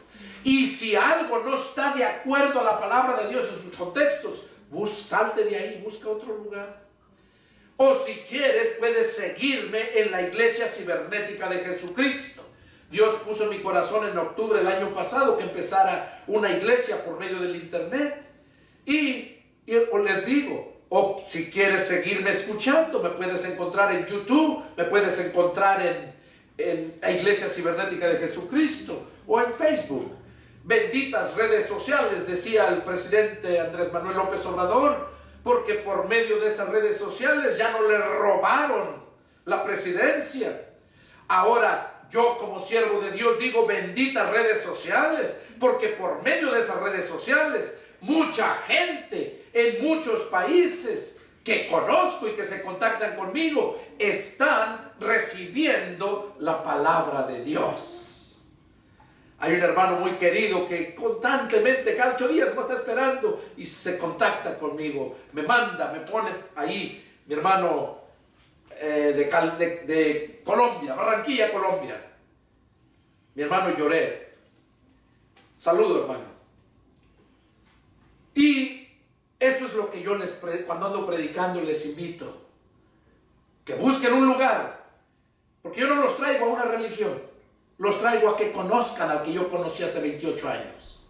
Y si algo no está de acuerdo a la palabra de Dios en sus contextos, salte de ahí, busca otro lugar. O si quieres, puedes seguirme en la Iglesia Cibernética de Jesucristo. Dios puso en mi corazón en octubre del año pasado que empezara una iglesia por medio del internet. Y les digo, o si quieres seguirme escuchando, me puedes encontrar en YouTube, me puedes encontrar en la Iglesia Cibernética de Jesucristo o en Facebook. Benditas redes sociales, decía el presidente Andrés Manuel López Obrador, porque por medio de esas redes sociales ya no le robaron la presidencia. Ahora yo, como siervo de Dios, digo: benditas redes sociales, porque por medio de esas redes sociales mucha gente en muchos países que conozco y que se contactan conmigo están recibiendo la palabra de Dios. Hay un hermano muy querido que constantemente, cada 8 días, me está esperando y se contacta conmigo, me manda, me pone ahí, mi hermano de Colombia, Barranquilla, Colombia, mi hermano Lloret. Saludo, hermano. Y eso es lo que yo cuando ando predicando les invito: que busquen un lugar, porque yo no los traigo a una religión, los traigo a que conozcan al que yo conocí hace 28 años.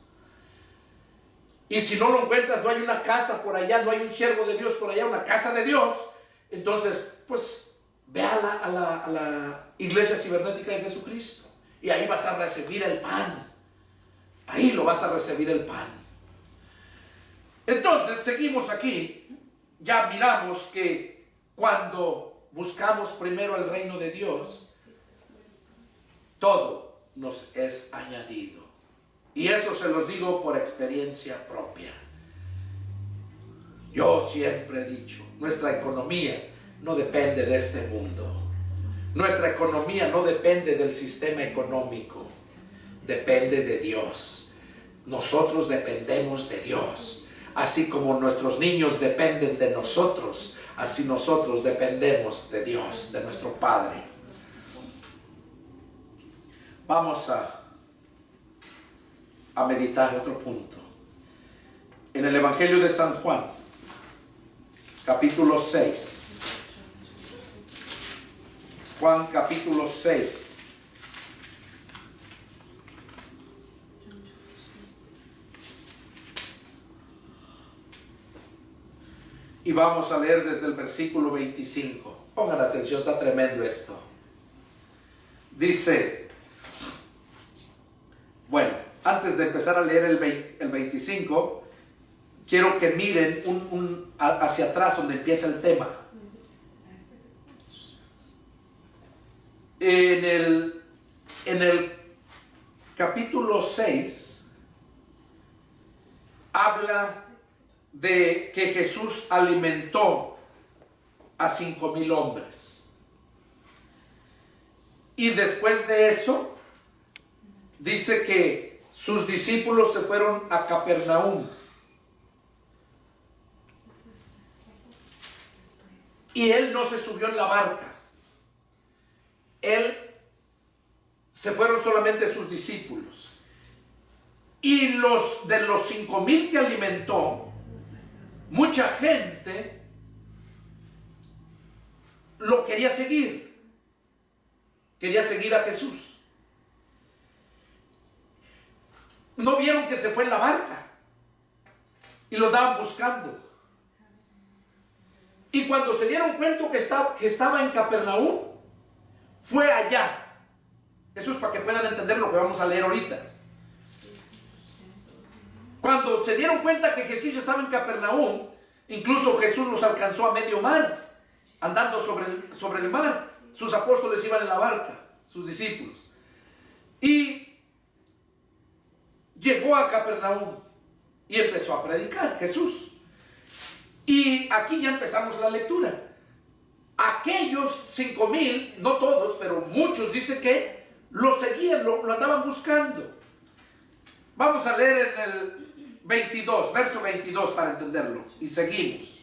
Y si no lo encuentras, no hay una casa por allá, no hay un siervo de Dios por allá, una casa de Dios, entonces pues ve a la Iglesia Cibernética de Jesucristo, y ahí vas a recibir el pan. Ahí lo vas a recibir el pan. Entonces seguimos aquí. Ya miramos que cuando buscamos primero el reino de Dios, todo nos es añadido. Y eso se los digo por experiencia propia. Yo siempre he dicho, nuestra economía no depende de este mundo. Nuestra economía no depende del sistema económico. Depende de Dios. Nosotros dependemos de Dios. Así como nuestros niños dependen de nosotros, así nosotros dependemos de Dios, de nuestro Padre. Vamos a meditar otro punto. En el Evangelio de San Juan, capítulo 6. Juan capítulo 6. Y vamos a leer desde el versículo 25. Pongan atención, está tremendo esto. Dice, bueno, antes de empezar a leer el 25, quiero que miren hacia atrás donde empieza el tema. En el capítulo 6 habla de que Jesús alimentó a 5,000 hombres. Y después de eso, dice que sus discípulos se fueron a Capernaum. Y él no se subió en la barca. Se fueron solamente sus discípulos. Y de los 5,000 que alimentó, mucha gente lo quería seguir. Quería seguir a Jesús. No vieron que se fue en la barca y lo andaban buscando. Y cuando se dieron cuenta que estaba en Capernaum, fue allá. Eso es para que puedan entender lo que vamos a leer ahorita. Cuando se dieron cuenta que Jesús ya estaba en Capernaum, incluso Jesús los alcanzó a medio mar, andando sobre el mar. Sus apóstoles iban en la barca, sus discípulos. Y llegó a Capernaum. Y empezó a predicar Jesús. Y aquí ya empezamos la lectura. Aquellos 5,000, no todos, pero muchos, dice que lo seguían, lo andaban buscando. Vamos a leer en el 22, verso 22 para entenderlo. Y seguimos.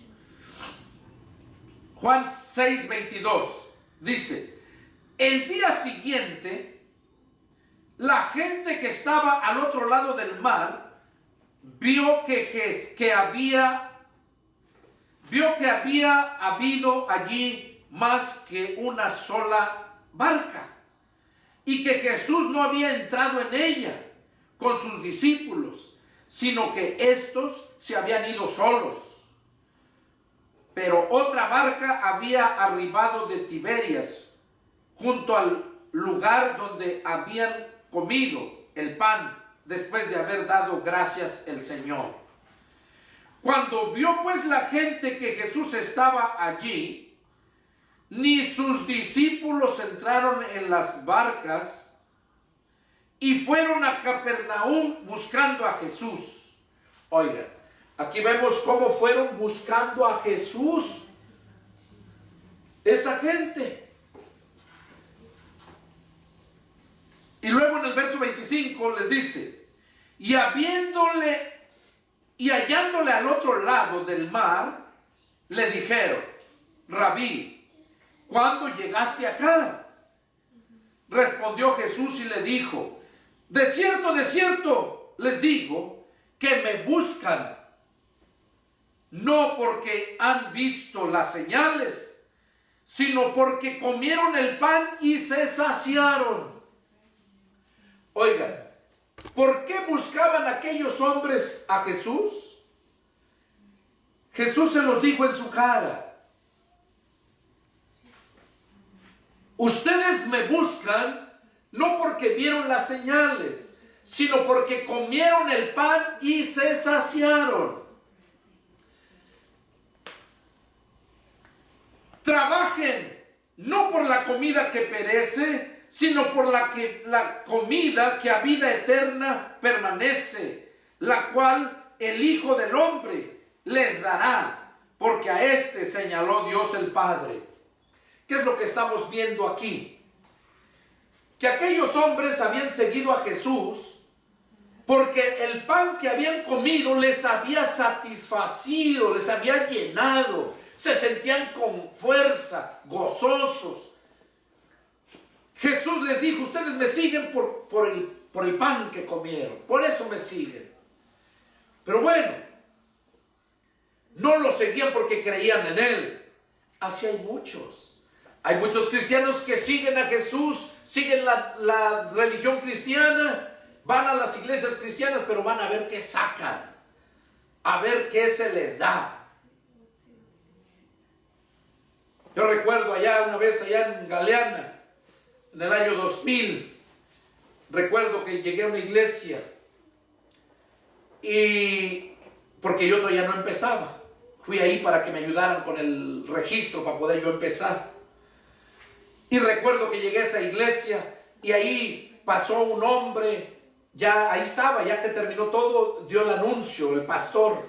Juan 6:22 dice: el día siguiente, la gente que estaba al otro lado del mar vio que había habido allí más que una sola barca, y que Jesús no había entrado en ella con sus discípulos, sino que éstos se habían ido solos. Pero otra barca había arribado de Tiberias, junto al lugar donde habían comido el pan después de haber dado gracias el Señor. Cuando vio pues la gente que Jesús estaba allí, ni sus discípulos entraron en las barcas y fueron a Capernaum buscando a Jesús. Oigan, aquí vemos cómo fueron buscando a Jesús esa gente. Y luego en el verso 25 les dice: y hallándole al otro lado del mar, le dijeron: Rabí, ¿cuándo llegaste acá? Respondió Jesús y le dijo: de cierto les digo, que me buscan, no porque han visto las señales, sino porque comieron el pan y se saciaron. Oigan, ¿por qué buscaban aquellos hombres a Jesús? Jesús se los dijo en su cara: ustedes me buscan no porque vieron las señales, sino porque comieron el pan y se saciaron. Trabajen no por la comida que perece, sino por la comida que a vida eterna permanece, la cual el Hijo del Hombre les dará, porque a este señaló Dios el Padre. ¿Qué es lo que estamos viendo aquí? Que aquellos hombres habían seguido a Jesús porque el pan que habían comido les había satisfacido, les había llenado, se sentían con fuerza, gozosos. Jesús les dijo: ustedes me siguen por el pan que comieron, por eso me siguen. Pero bueno, no lo seguían porque creían en Él. Así hay muchos. Hay muchos cristianos que siguen a Jesús, siguen la religión cristiana, van a las iglesias cristianas, pero van a ver qué sacan, a ver qué se les da. Yo recuerdo una vez allá en Galeana, en el año 2000, recuerdo que llegué a una iglesia y porque yo todavía no empezaba, fui ahí para que me ayudaran con el registro para poder yo empezar. Y recuerdo que llegué a esa iglesia y ahí pasó un hombre, ya ahí estaba, ya que terminó todo, dio el anuncio, el pastor,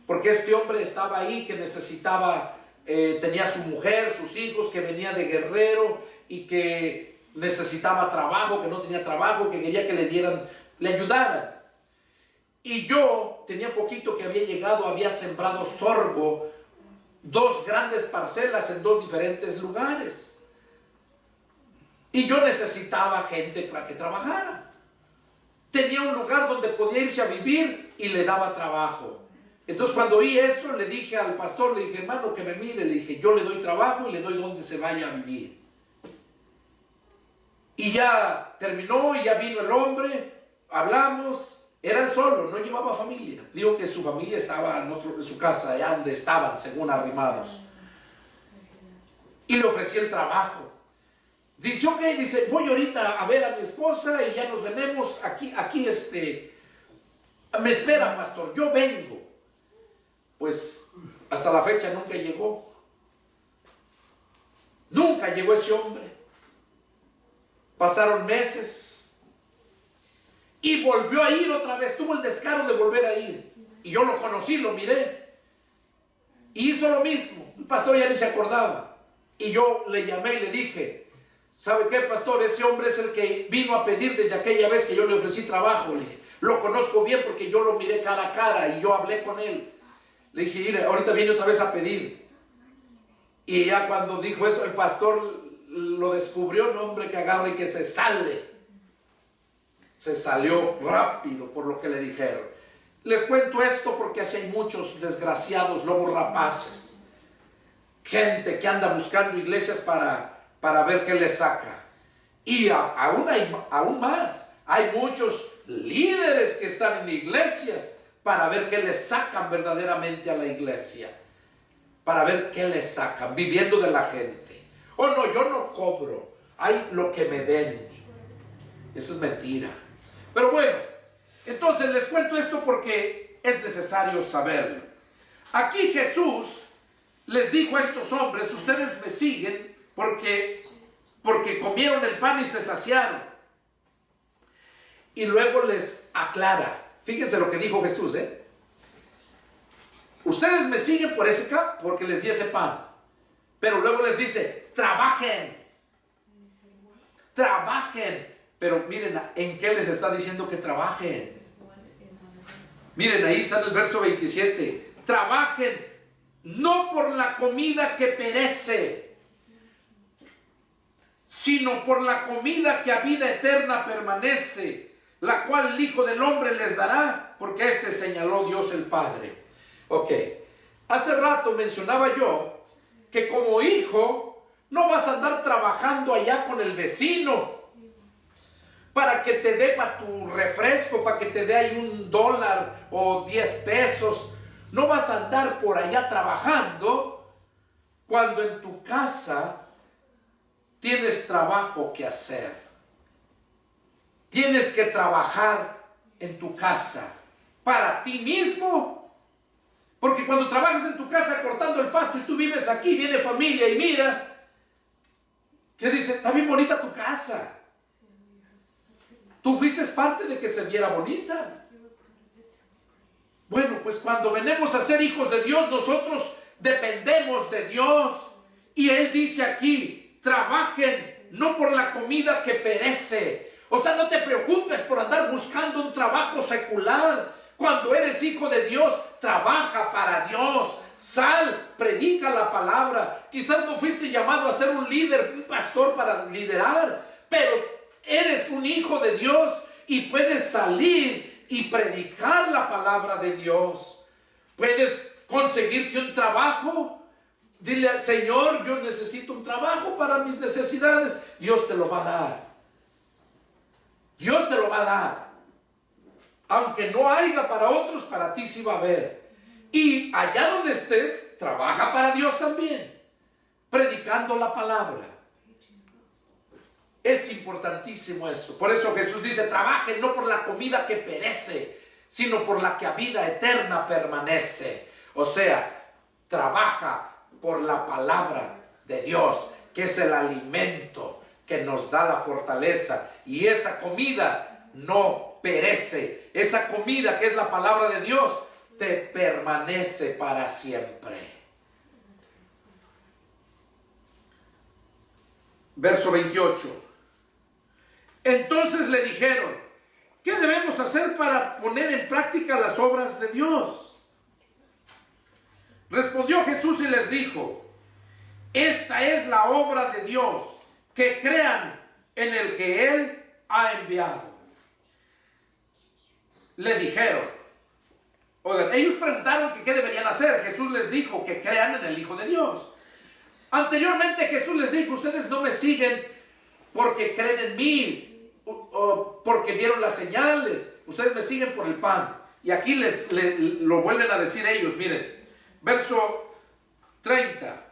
porque este hombre estaba ahí que necesitaba, tenía su mujer, sus hijos, que venía de Guerrero y que necesitaba trabajo, que no tenía trabajo, que quería que le ayudaran. Y yo tenía poquito que había llegado, había sembrado sorgo, 2 grandes parcelas en 2 diferentes lugares. Y yo necesitaba gente para que trabajara. Tenía un lugar donde podía irse a vivir y le daba trabajo. Entonces cuando oí eso, le dije al pastor, le dije: hermano, que me mire, le dije, yo le doy trabajo y le doy donde se vaya a vivir. Y ya terminó y ya vino el hombre, hablamos, era él solo, no llevaba familia. Digo que su familia estaba en su casa, allá donde estaban, según arrimados. Y le ofrecí el trabajo. Dice: ok, dice, voy ahorita a ver a mi esposa y ya nos venemos aquí, me espera, pastor, yo vengo. Pues hasta la fecha nunca llegó. Nunca llegó ese hombre. Pasaron meses y volvió a ir otra vez, tuvo el descaro de volver a ir. Y yo lo conocí, lo miré. Y hizo lo mismo. El pastor ya ni se acordaba. Y yo le llamé y le dije, ¿sabe qué, pastor? Ese hombre es el que vino a pedir desde aquella vez que yo le ofrecí trabajo. Le dije, lo conozco bien porque yo lo miré cara a cara y yo hablé con él. Le dije, mira, ahorita viene otra vez a pedir. Y ya cuando dijo eso, el pastor lo descubrió, un hombre que agarra y que se sale. Se salió rápido por lo que le dijeron. Les cuento esto porque así hay muchos desgraciados lobos rapaces. Gente que anda buscando iglesias para ver qué le saca. Y aún más, hay muchos líderes que están en iglesias para ver qué le sacan verdaderamente a la iglesia. Para ver qué le sacan, viviendo de la gente. Oh no, yo no cobro, hay lo que me den. Eso es mentira. Pero bueno, entonces les cuento esto porque es necesario saberlo. Aquí Jesús les dijo a estos hombres, ustedes me siguen porque comieron el pan y se saciaron. Y luego les aclara, fíjense lo que dijo Jesús, ustedes me siguen porque les di ese pan. Pero luego les dice, trabajen. Trabajen. Pero miren, ¿en qué les está diciendo que trabajen? Miren, ahí está en el verso 27. Trabajen no por la comida que perece, sino por la comida que a vida eterna permanece, la cual el Hijo del Hombre les dará, porque este señaló Dios el Padre. Ok, hace rato mencionaba yo que como hijo no vas a andar trabajando allá con el vecino para que te dé para tu refresco, para que te dé ahí $1 o 10 pesos. No vas a andar por allá trabajando cuando en tu casa tienes trabajo que hacer. Tienes que trabajar en tu casa para ti mismo. Porque cuando trabajas en tu casa cortando el pasto y tú vives aquí, viene familia y mira, que dice, está bien bonita tu casa. Tú fuiste parte de que se viera bonita. Bueno, pues cuando venimos a ser hijos de Dios, nosotros dependemos de Dios. Y Él dice aquí, trabajen no por la comida que perece. O sea, no te preocupes por andar buscando un trabajo secular. Cuando eres hijo de Dios, trabaja para Dios. Sal, predica la palabra. Quizás no fuiste llamado a ser un líder, un pastor para liderar, pero eres un hijo de Dios y puedes salir y predicar la palabra de Dios. Puedes conseguirte un trabajo. Dile al Señor, yo necesito un trabajo para mis necesidades. Dios te lo va a dar. Dios te lo va a dar. Aunque no haya para otros, para ti sí va a haber. Y allá donde estés, trabaja para Dios también, predicando la palabra. Es importantísimo eso. Por eso Jesús dice, trabajen no por la comida que perece, sino por la que a vida eterna permanece. O sea, trabaja por la palabra de Dios, que es el alimento que nos da la fortaleza. Y esa comida no perece. Esa comida que es la palabra de Dios te permanece para siempre. Verso 28. Entonces le dijeron, ¿qué debemos hacer para poner en práctica las obras de Dios? Respondió Jesús y les dijo, esta es la obra de Dios, que crean en el que Él ha enviado. Le dijeron, oigan, ellos preguntaron que qué deberían hacer. Jesús les dijo que crean en el Hijo de Dios. Anteriormente Jesús les dijo, ustedes no me siguen porque creen en mí, o porque vieron las señales. Ustedes me siguen por el pan. Y aquí lo vuelven a decir ellos. Miren, verso 30.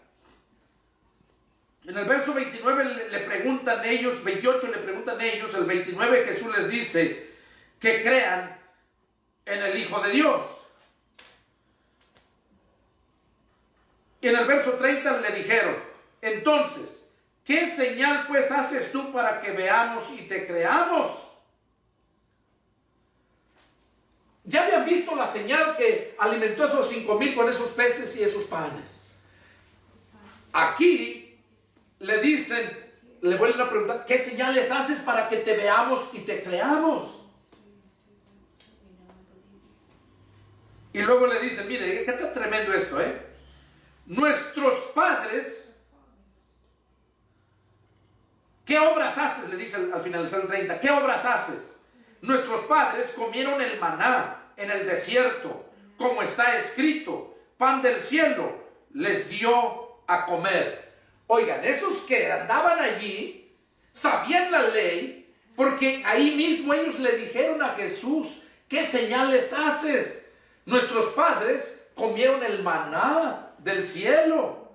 En el verso 29 le preguntan ellos, 28 le preguntan ellos, el 29 Jesús les dice que crean en el Hijo de Dios. Y en el verso 30 le dijeron, entonces, ¿qué señal pues haces tú para que veamos y te creamos? Ya habían visto la señal que alimentó a esos 5,000 con esos peces y esos panes. Aquí le dicen, le vuelven a preguntar, ¿qué señales haces para que te veamos y te creamos? Y luego le dicen, mire, ¿qué está tremendo esto, Nuestros padres, ¿qué obras haces? Le dice al finalizar el 30, ¿qué obras haces? Nuestros padres comieron el maná en el desierto, como está escrito, pan del cielo les dio a comer. Oigan, esos que andaban allí sabían la ley, porque ahí mismo ellos le dijeron a Jesús, ¿qué señales haces? Nuestros padres comieron el maná del cielo,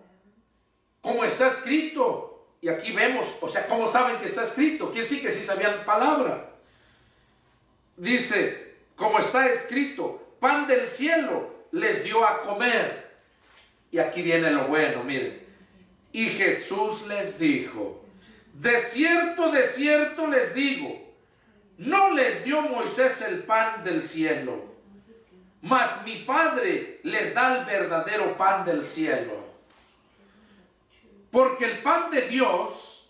como está escrito. Y aquí vemos, o sea, ¿cómo saben que está escrito? Quiere decir que sí sabían palabra. Dice, como está escrito, pan del cielo les dio a comer. Y aquí viene lo bueno, miren. Y Jesús les dijo, de cierto les digo, no les dio Moisés el pan del cielo, mas mi Padre les da el verdadero pan del cielo. Porque el pan de Dios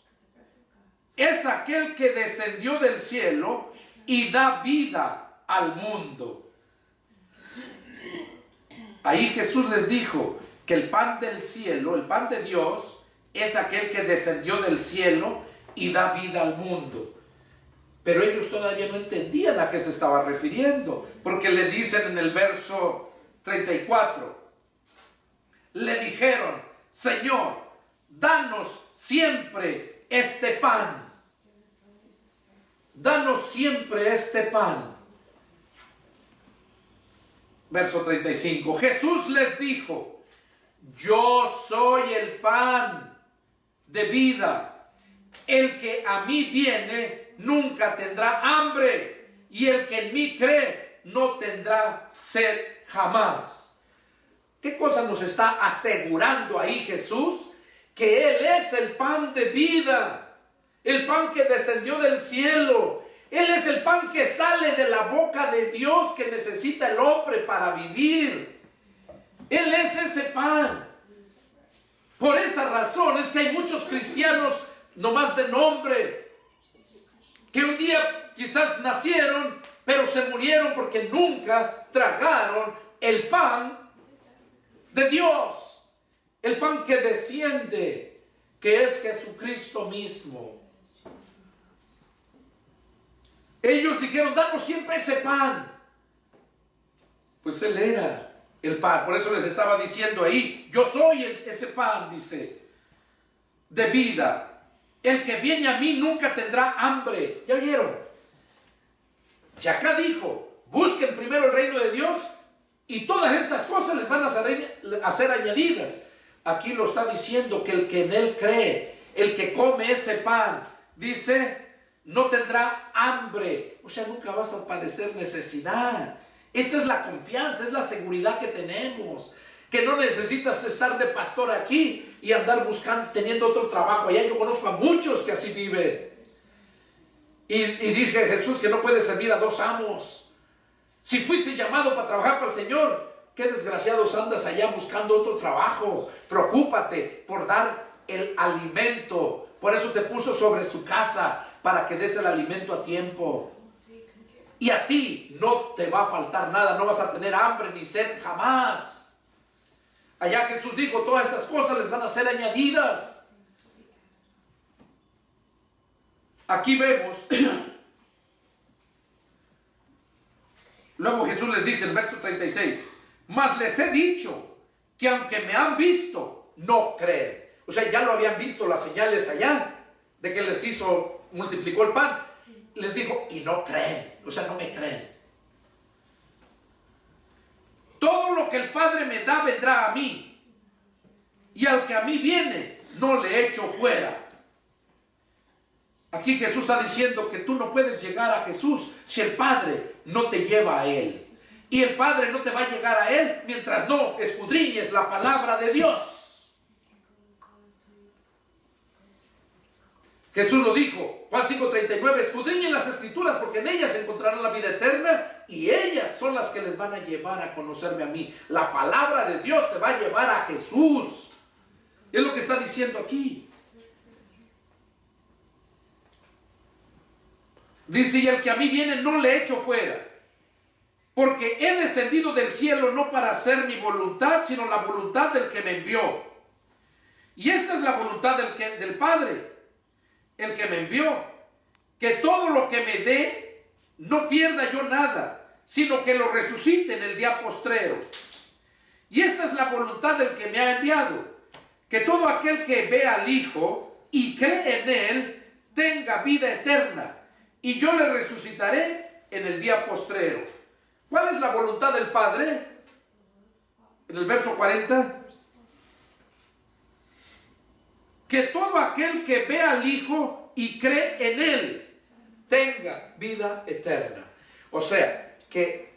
es aquel que descendió del cielo y da vida al mundo. Ahí Jesús les dijo que el pan del cielo, el pan de Dios, es aquel que descendió del cielo y da vida al mundo. Pero ellos todavía no entendían a qué se estaba refiriendo, porque le dicen en el verso 34, le dijeron, Señor, danos siempre este pan. Danos siempre este pan. Verso 35, Jesús les dijo, yo soy el pan de vida. El que a mí viene nunca tendrá hambre, y el que en mí cree no tendrá sed jamás. ¿Qué cosa nos está asegurando ahí Jesús? Que Él es el pan de vida, el pan que descendió del cielo. Él es el pan que sale de la boca de Dios que necesita el hombre para vivir. Él es ese pan. Por esa razón es que hay muchos cristianos nomás de nombre, que un día quizás nacieron, pero se murieron porque nunca tragaron el pan de Dios, el pan que desciende, que es Jesucristo mismo. Ellos dijeron, danos siempre ese pan. Pues Él era el pan. Por eso les estaba diciendo ahí, yo soy ese pan, dice, de vida. El que viene a mí nunca tendrá hambre. ¿Ya oyeron? Si acá dijo, busquen primero el reino de Dios y todas estas cosas les van a ser añadidas. Aquí lo está diciendo que el que en Él cree, el que come ese pan, dice, no tendrá hambre. O sea, nunca vas a padecer necesidad. Esa es la confianza, es la seguridad que tenemos. Que no necesitas estar de pastor aquí y andar buscando, teniendo otro trabajo allá. Yo conozco a muchos que así viven. Y dice Jesús que no puedes servir a dos amos. Si fuiste llamado para trabajar para el Señor, qué desgraciados andas allá buscando otro trabajo. Preocúpate por dar el alimento. Por eso te puso sobre su casa, para que des el alimento a tiempo. Y a ti no te va a faltar nada, no vas a tener hambre ni sed jamás. Allá Jesús dijo, todas estas cosas les van a ser añadidas. Aquí vemos, luego Jesús les dice en verso 36, mas les he dicho que aunque me han visto, no creen. O sea, ya lo habían visto las señales allá, de que les multiplicó el pan. Les dijo, y no creen, o sea, no me creen. Todo lo que el Padre me da vendrá a mí, y al que a mí viene, no le echo fuera. Aquí Jesús está diciendo que tú no puedes llegar a Jesús si el Padre no te lleva a Él. Y el Padre no te va a llegar a Él mientras no escudriñes la palabra de Dios. Jesús lo dijo, Juan 5:39, escudriñen las escrituras porque en ellas encontrarán la vida eterna y ellas son las que les van a llevar a conocerme a mí. La palabra de Dios te va a llevar a Jesús. Es lo que está diciendo aquí. Dice, y el que a mí viene no le echo fuera, porque he descendido del cielo no para hacer mi voluntad, sino la voluntad del que me envió. Y esta es la voluntad del Padre, el que me envió, que todo lo que me dé, no pierda yo nada, sino que lo resucite en el día postrero. Y esta es la voluntad del que me ha enviado, que todo aquel que ve al Hijo y cree en Él, tenga vida eterna, y yo le resucitaré en el día postrero. ¿Cuál es la voluntad del Padre? En el verso 40. Que todo aquel que ve al Hijo y cree en Él tenga vida eterna. O sea, que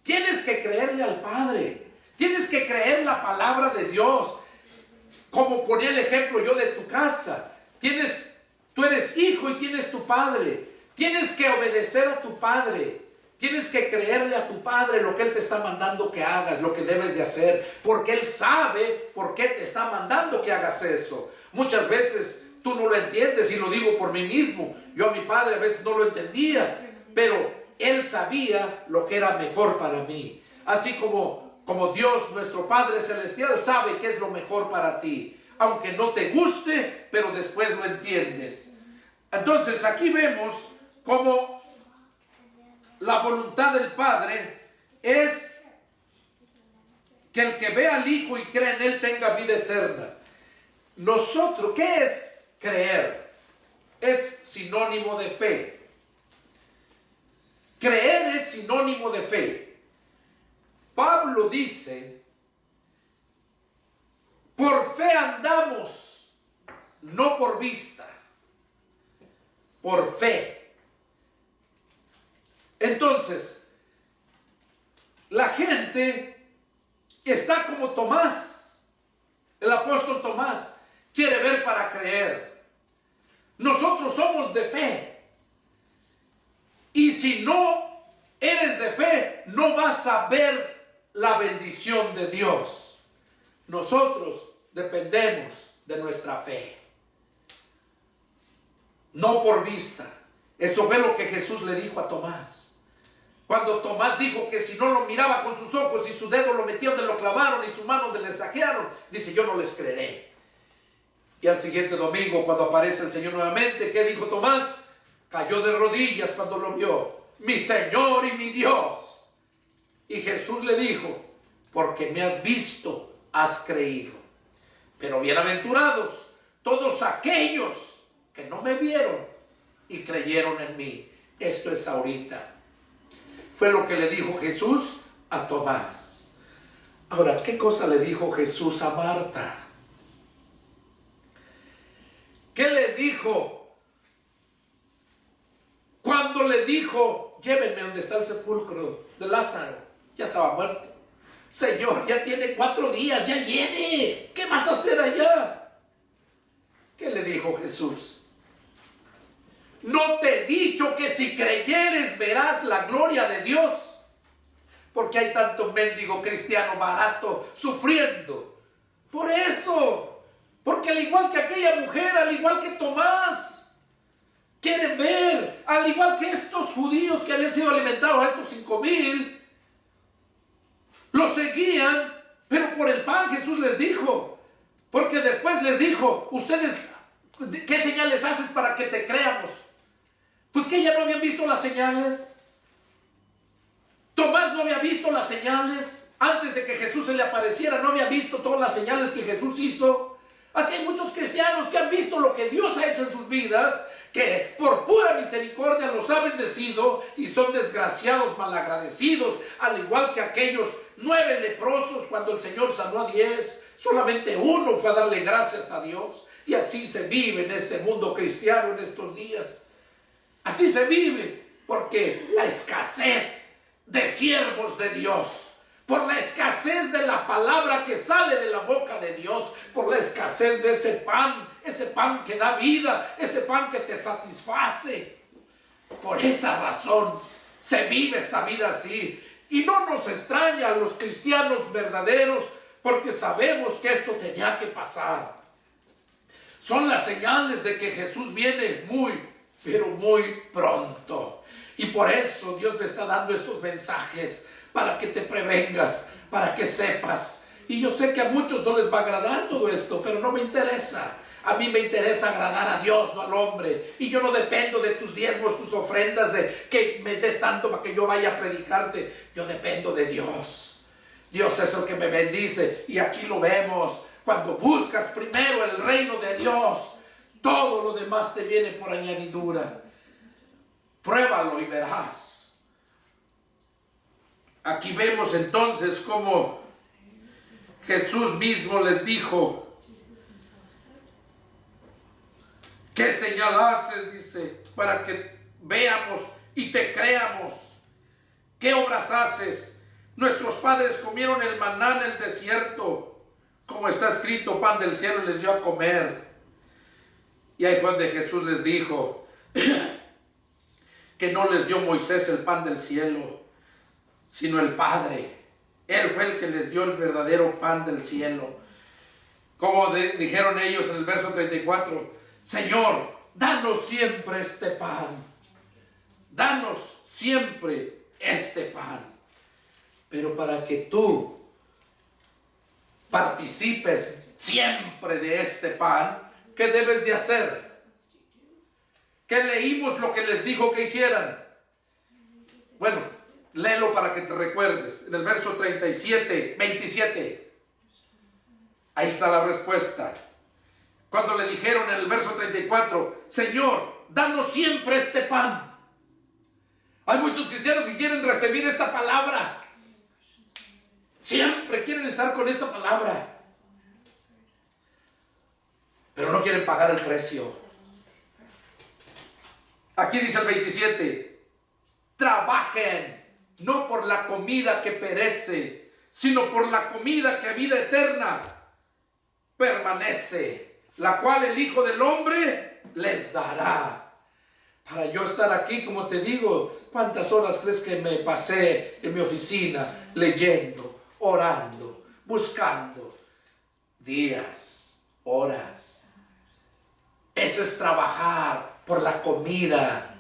tienes que creerle al Padre. Tienes que creer la palabra de Dios. Como ponía el ejemplo yo de tu casa. Tú eres hijo y tienes tu padre. Tienes que obedecer a tu padre. Tienes que creerle a tu padre lo que él te está mandando que hagas, lo que debes de hacer, porque él sabe por qué te está mandando que hagas eso. Muchas veces tú no lo entiendes y lo digo por mí mismo. Yo a mi padre a veces no lo entendía, pero él sabía lo que era mejor para mí. Así como Dios, nuestro Padre Celestial, sabe qué es lo mejor para ti, aunque no te guste, pero después lo entiendes. Entonces aquí vemos cómo la voluntad del Padre es que el que ve al Hijo y cree en Él tenga vida eterna. Nosotros, ¿qué es creer? Es sinónimo de fe. Creer es sinónimo de fe. Pablo dice, por fe andamos, no por vista. Por fe. Entonces, la gente está como Tomás, el apóstol Tomás, quiere ver para creer. Nosotros somos de fe. Y si no eres de fe, no vas a ver la bendición de Dios. Nosotros dependemos de nuestra fe. No por vista. Eso fue lo que Jesús le dijo a Tomás. Cuando Tomás dijo que si no lo miraba con sus ojos y su dedo lo metió donde lo clavaron y su mano donde le saquearon, dice, yo no les creeré. Y al siguiente domingo, cuando aparece el Señor nuevamente, ¿qué dijo Tomás? Cayó de rodillas cuando lo vio. Mi Señor y mi Dios. Y Jesús le dijo, porque me has visto, has creído. Pero bienaventurados todos aquellos que no me vieron y creyeron en mí. Esto es ahorita. Fue lo que le dijo Jesús a Tomás. Ahora, ¿qué cosa le dijo Jesús a Marta? ¿Qué le dijo? Cuando le dijo, llévenme donde está el sepulcro de Lázaro. Ya estaba muerto. Señor, ya tiene 4 días, ya llegue. ¿Qué vas a hacer allá? ¿Qué le dijo Jesús? ¿No te he dicho que si creyeres verás la gloria de Dios? Porque hay tanto mendigo cristiano barato sufriendo. Por eso. Porque al igual que aquella mujer, al igual que Tomás, quieren ver, al igual que estos judíos que habían sido alimentados, a estos 5,000, los seguían, pero por el pan Jesús les dijo. Porque después les dijo, ustedes, ¿qué señales haces para que te creamos? Pues que ya no habían visto las señales. Tomás no había visto las señales. Antes de que Jesús se le apareciera, no había visto todas las señales que Jesús hizo. Así hay muchos cristianos que han visto lo que Dios ha hecho en sus vidas, que por pura misericordia los ha bendecido y son desgraciados, malagradecidos, al igual que aquellos 9 leprosos cuando el Señor sanó a 10. Solamente uno fue a darle gracias a Dios. Y así se vive en este mundo cristiano en estos días. Así se vive, porque la escasez de siervos de Dios, por la escasez de la palabra que sale de la boca de Dios, por la escasez de ese pan que da vida, ese pan que te satisface. Por esa razón se vive esta vida así. Y no nos extraña a los cristianos verdaderos, porque sabemos que esto tenía que pasar. Son las señales de que Jesús viene muy, pero muy pronto. Y por eso Dios me está dando estos mensajes, para que te prevengas, para que sepas. Y yo sé que a muchos no les va a agradar todo esto, pero no me interesa. A mí me interesa agradar a Dios, no al hombre. Y yo no dependo de tus diezmos, tus ofrendas, de que me des tanto para que yo vaya a predicarte. Yo dependo de Dios. Dios es el que me bendice. Y aquí lo vemos. Cuando buscas primero el reino de Dios, todo lo demás te viene por añadidura. Pruébalo y verás. Aquí vemos entonces cómo Jesús mismo les dijo: ¿qué señal haces? Dice, para que veamos y te creamos. ¿Qué obras haces? Nuestros padres comieron el maná en el desierto, como está escrito, pan del cielo les dio a comer. Y ahí fue donde Jesús les dijo que no les dio Moisés el pan del cielo, sino el Padre. Él fue el que les dio el verdadero pan del cielo. Como dijeron ellos en el verso 34, Señor, danos siempre este pan. Danos siempre este pan. Pero para que tú participes siempre de este pan, ¿qué debes de hacer? ¿Qué leímos lo que les dijo que hicieran? Bueno, léelo para que te recuerdes. En el verso 27. Ahí está la respuesta. Cuando le dijeron en el verso 34, Señor, danos siempre este pan. Hay muchos cristianos que quieren recibir esta palabra. Siempre quieren estar con esta palabra, pero no quieren pagar el precio. Aquí dice el 27, trabajen no por la comida que perece, sino por la comida que a vida eterna permanece, la cual el Hijo del Hombre les dará. Para yo estar aquí, como te digo, ¿cuántas horas crees que me pasé en mi oficina leyendo, orando, buscando? Días, horas. Eso es trabajar por la comida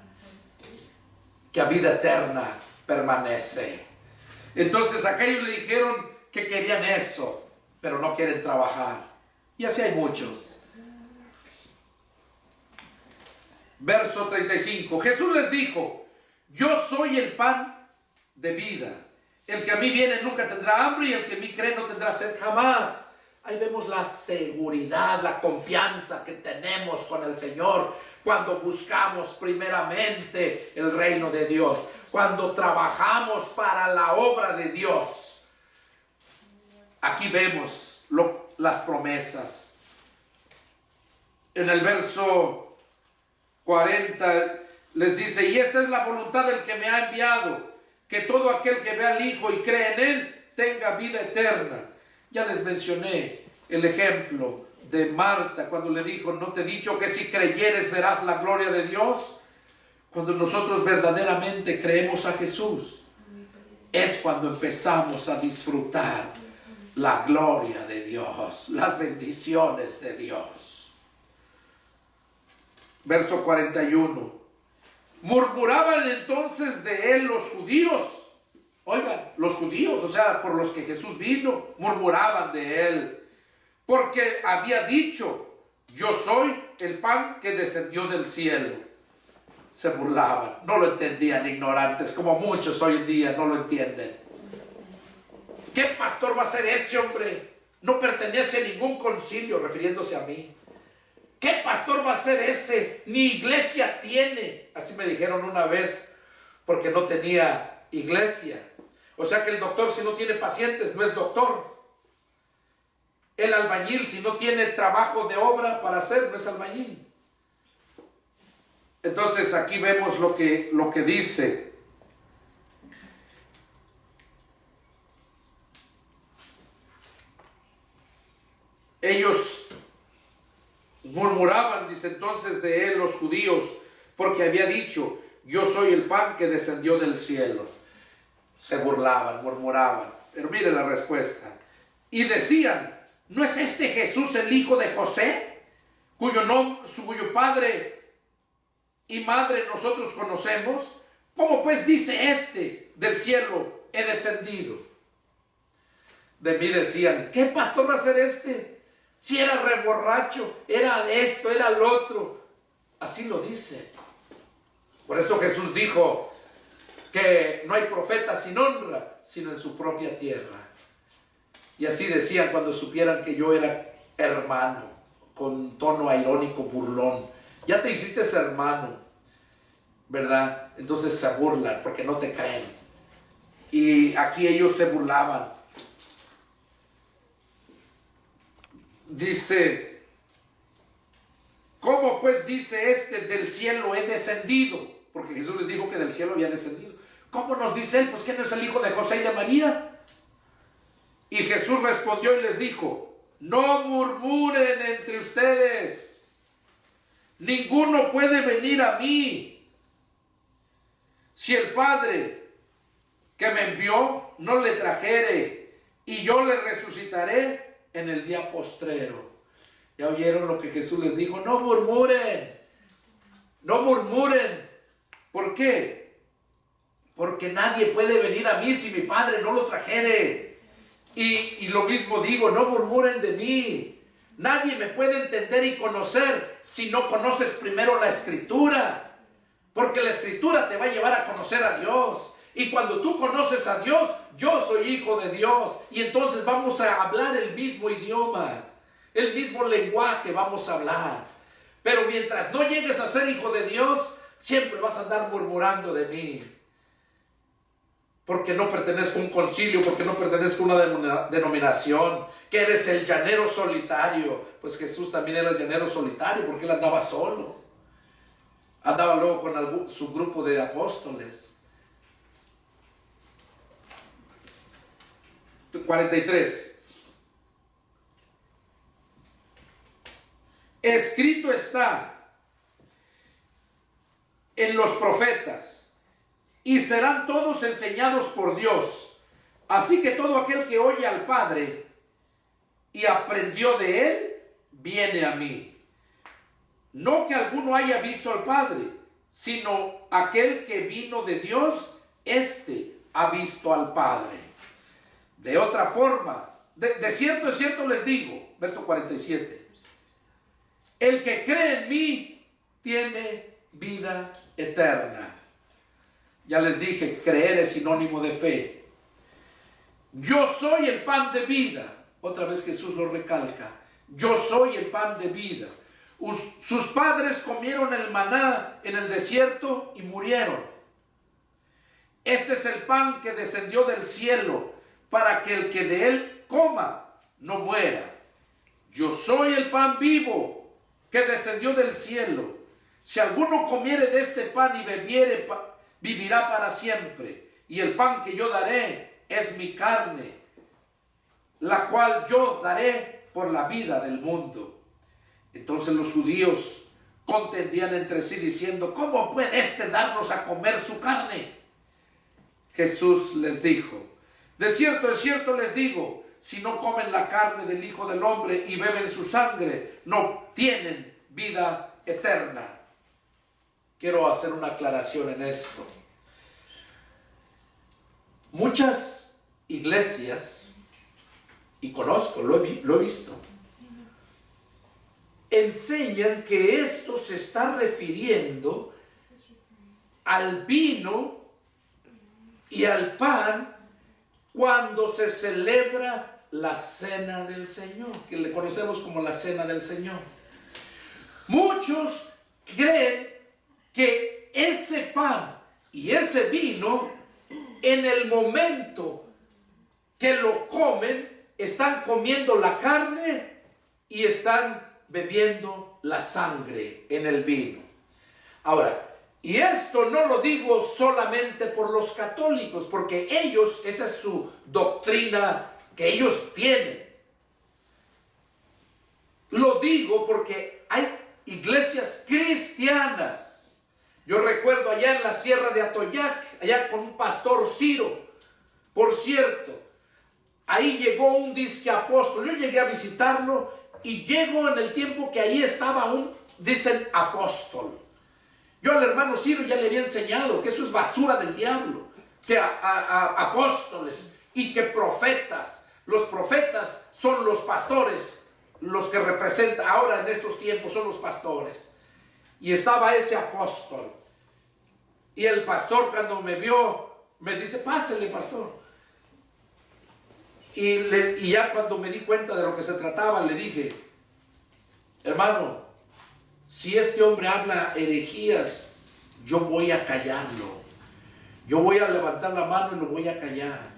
que a vida eterna permanece. Entonces aquellos le dijeron que querían eso, pero no quieren trabajar. Y así hay muchos. Verso 35. Jesús les dijo: yo soy el pan de vida. El que a mí viene nunca tendrá hambre, y el que en mí cree no tendrá sed jamás. Ahí vemos la seguridad, la confianza que tenemos con el Señor cuando buscamos primeramente el reino de Dios, cuando trabajamos para la obra de Dios. Aquí vemos las promesas. En el verso 40 les dice: y esta es la voluntad del que me ha enviado, que todo aquel que vea al Hijo y cree en Él tenga vida eterna. Ya les mencioné el ejemplo de Marta cuando le dijo: ¿no te he dicho que si creyeres verás la gloria de Dios? Cuando nosotros verdaderamente creemos a Jesús, es cuando empezamos a disfrutar la gloria de Dios, las bendiciones de Dios. Verso 41. Murmuraban entonces de él los judíos. Oigan, los judíos, o sea, por los que Jesús vino, murmuraban de él, porque había dicho: yo soy el pan que descendió del cielo. Se burlaban, no lo entendían, ignorantes, como muchos hoy en día no lo entienden. ¿Qué pastor va a ser ese hombre? No pertenece a ningún concilio, refiriéndose a mí. ¿Qué pastor va a ser ese? Ni iglesia tiene. Así me dijeron una vez, porque no tenía iglesia. O sea que el doctor, si no tiene pacientes, no es doctor. El albañil, si no tiene trabajo de obra para hacer, no es albañil. Entonces aquí vemos lo que dice. Ellos murmuraban, dice entonces, de él los judíos, porque había dicho: yo soy el pan que descendió del cielo. Se burlaban, murmuraban. Pero mire la respuesta. Y decían: ¿no es este Jesús el hijo de José, cuyo padre y madre nosotros conocemos? ¿Cómo pues dice este: del cielo he descendido? De mí decían: ¿qué pastor va a ser este? Si era reborracho, era de esto, era lo otro. Así lo dice. Por eso Jesús dijo que no hay profeta sin honra, sino en su propia tierra. Y así decían cuando supieran que yo era hermano, con tono irónico, burlón. Ya te hiciste hermano, ¿verdad? Entonces se burlan porque no te creen. Y aquí ellos se burlaban. Dice: ¿cómo pues dice este: del cielo he descendido? Porque Jesús les dijo que del cielo había descendido. ¿Cómo nos dice él? Pues que no es el hijo de José y de María. Y Jesús respondió y les dijo: no murmuren entre ustedes. Ninguno puede venir a mí si el Padre que me envió no le trajere, y yo le resucitaré en el día postrero. ¿Ya oyeron lo que Jesús les dijo? No murmuren. No murmuren. ¿Por qué? Porque nadie puede venir a mí si mi Padre no lo trajere. Y lo mismo digo: no murmuren de mí. Nadie me puede entender y conocer si no conoces primero la Escritura. Porque la Escritura te va a llevar a conocer a Dios. Y cuando tú conoces a Dios, yo soy hijo de Dios. Y entonces vamos a hablar el mismo idioma, el mismo lenguaje vamos a hablar. Pero mientras no llegues a ser hijo de Dios, siempre vas a andar murmurando de mí. Porque no pertenezco a un concilio, porque no pertenezco a una denominación, que eres el llanero solitario. Pues Jesús también era el llanero solitario, porque él andaba solo. Andaba luego con su grupo de apóstoles. 43. Escrito está en los profetas: y serán todos enseñados por Dios. Así que todo aquel que oye al Padre y aprendió de él, viene a mí. No que alguno haya visto al Padre, sino aquel que vino de Dios, éste ha visto al Padre. De otra forma, de cierto es cierto les digo, verso 47, el que cree en mí tiene vida eterna. Ya les dije, creer es sinónimo de fe. Yo soy el pan de vida. Otra vez Jesús lo recalca: yo soy el pan de vida. Sus padres comieron el maná en el desierto y murieron. Este es el pan que descendió del cielo, para que el que de él coma no muera. Yo soy el pan vivo que descendió del cielo. Si alguno comiere de este pan y bebiere, vivirá para siempre. Y el pan que yo daré es mi carne, la cual yo daré por la vida del mundo. Entonces los judíos contendían entre sí diciendo: ¿cómo puede éste darnos a comer su carne? Jesús les dijo: de cierto es cierto les digo, si no comen la carne del Hijo del Hombre y beben su sangre, no tienen vida eterna. Quiero hacer una aclaración en esto. Muchas iglesias, y conozco, lo he visto, enseñan que esto se está refiriendo al vino y al pan cuando se celebra la cena del Señor, que le conocemos como la cena del Señor. Muchos creen que ese pan y ese vino, en el momento que lo comen, están comiendo la carne y están bebiendo la sangre en el vino. Ahora, y esto no lo digo solamente por los católicos, porque esa es su doctrina que ellos tienen. Lo digo porque hay iglesias cristianas. Yo recuerdo allá en la sierra de Atoyac, allá con un pastor Ciro. Por cierto, ahí llegó un disque apóstol. Yo llegué a visitarlo y llego en el tiempo que ahí estaba un, dicen, apóstol. Yo al hermano Ciro ya le había enseñado que eso es basura del diablo, que apóstoles y que profetas. Los profetas son los pastores, los que representan ahora en estos tiempos son los pastores. Y estaba ese apóstol. Y el pastor cuando me vio, me dice, pásele, pastor. Y ya cuando me di cuenta de lo que se trataba, le dije, hermano, si este hombre habla herejías, yo voy a callarlo. Yo voy a levantar la mano y lo voy a callar.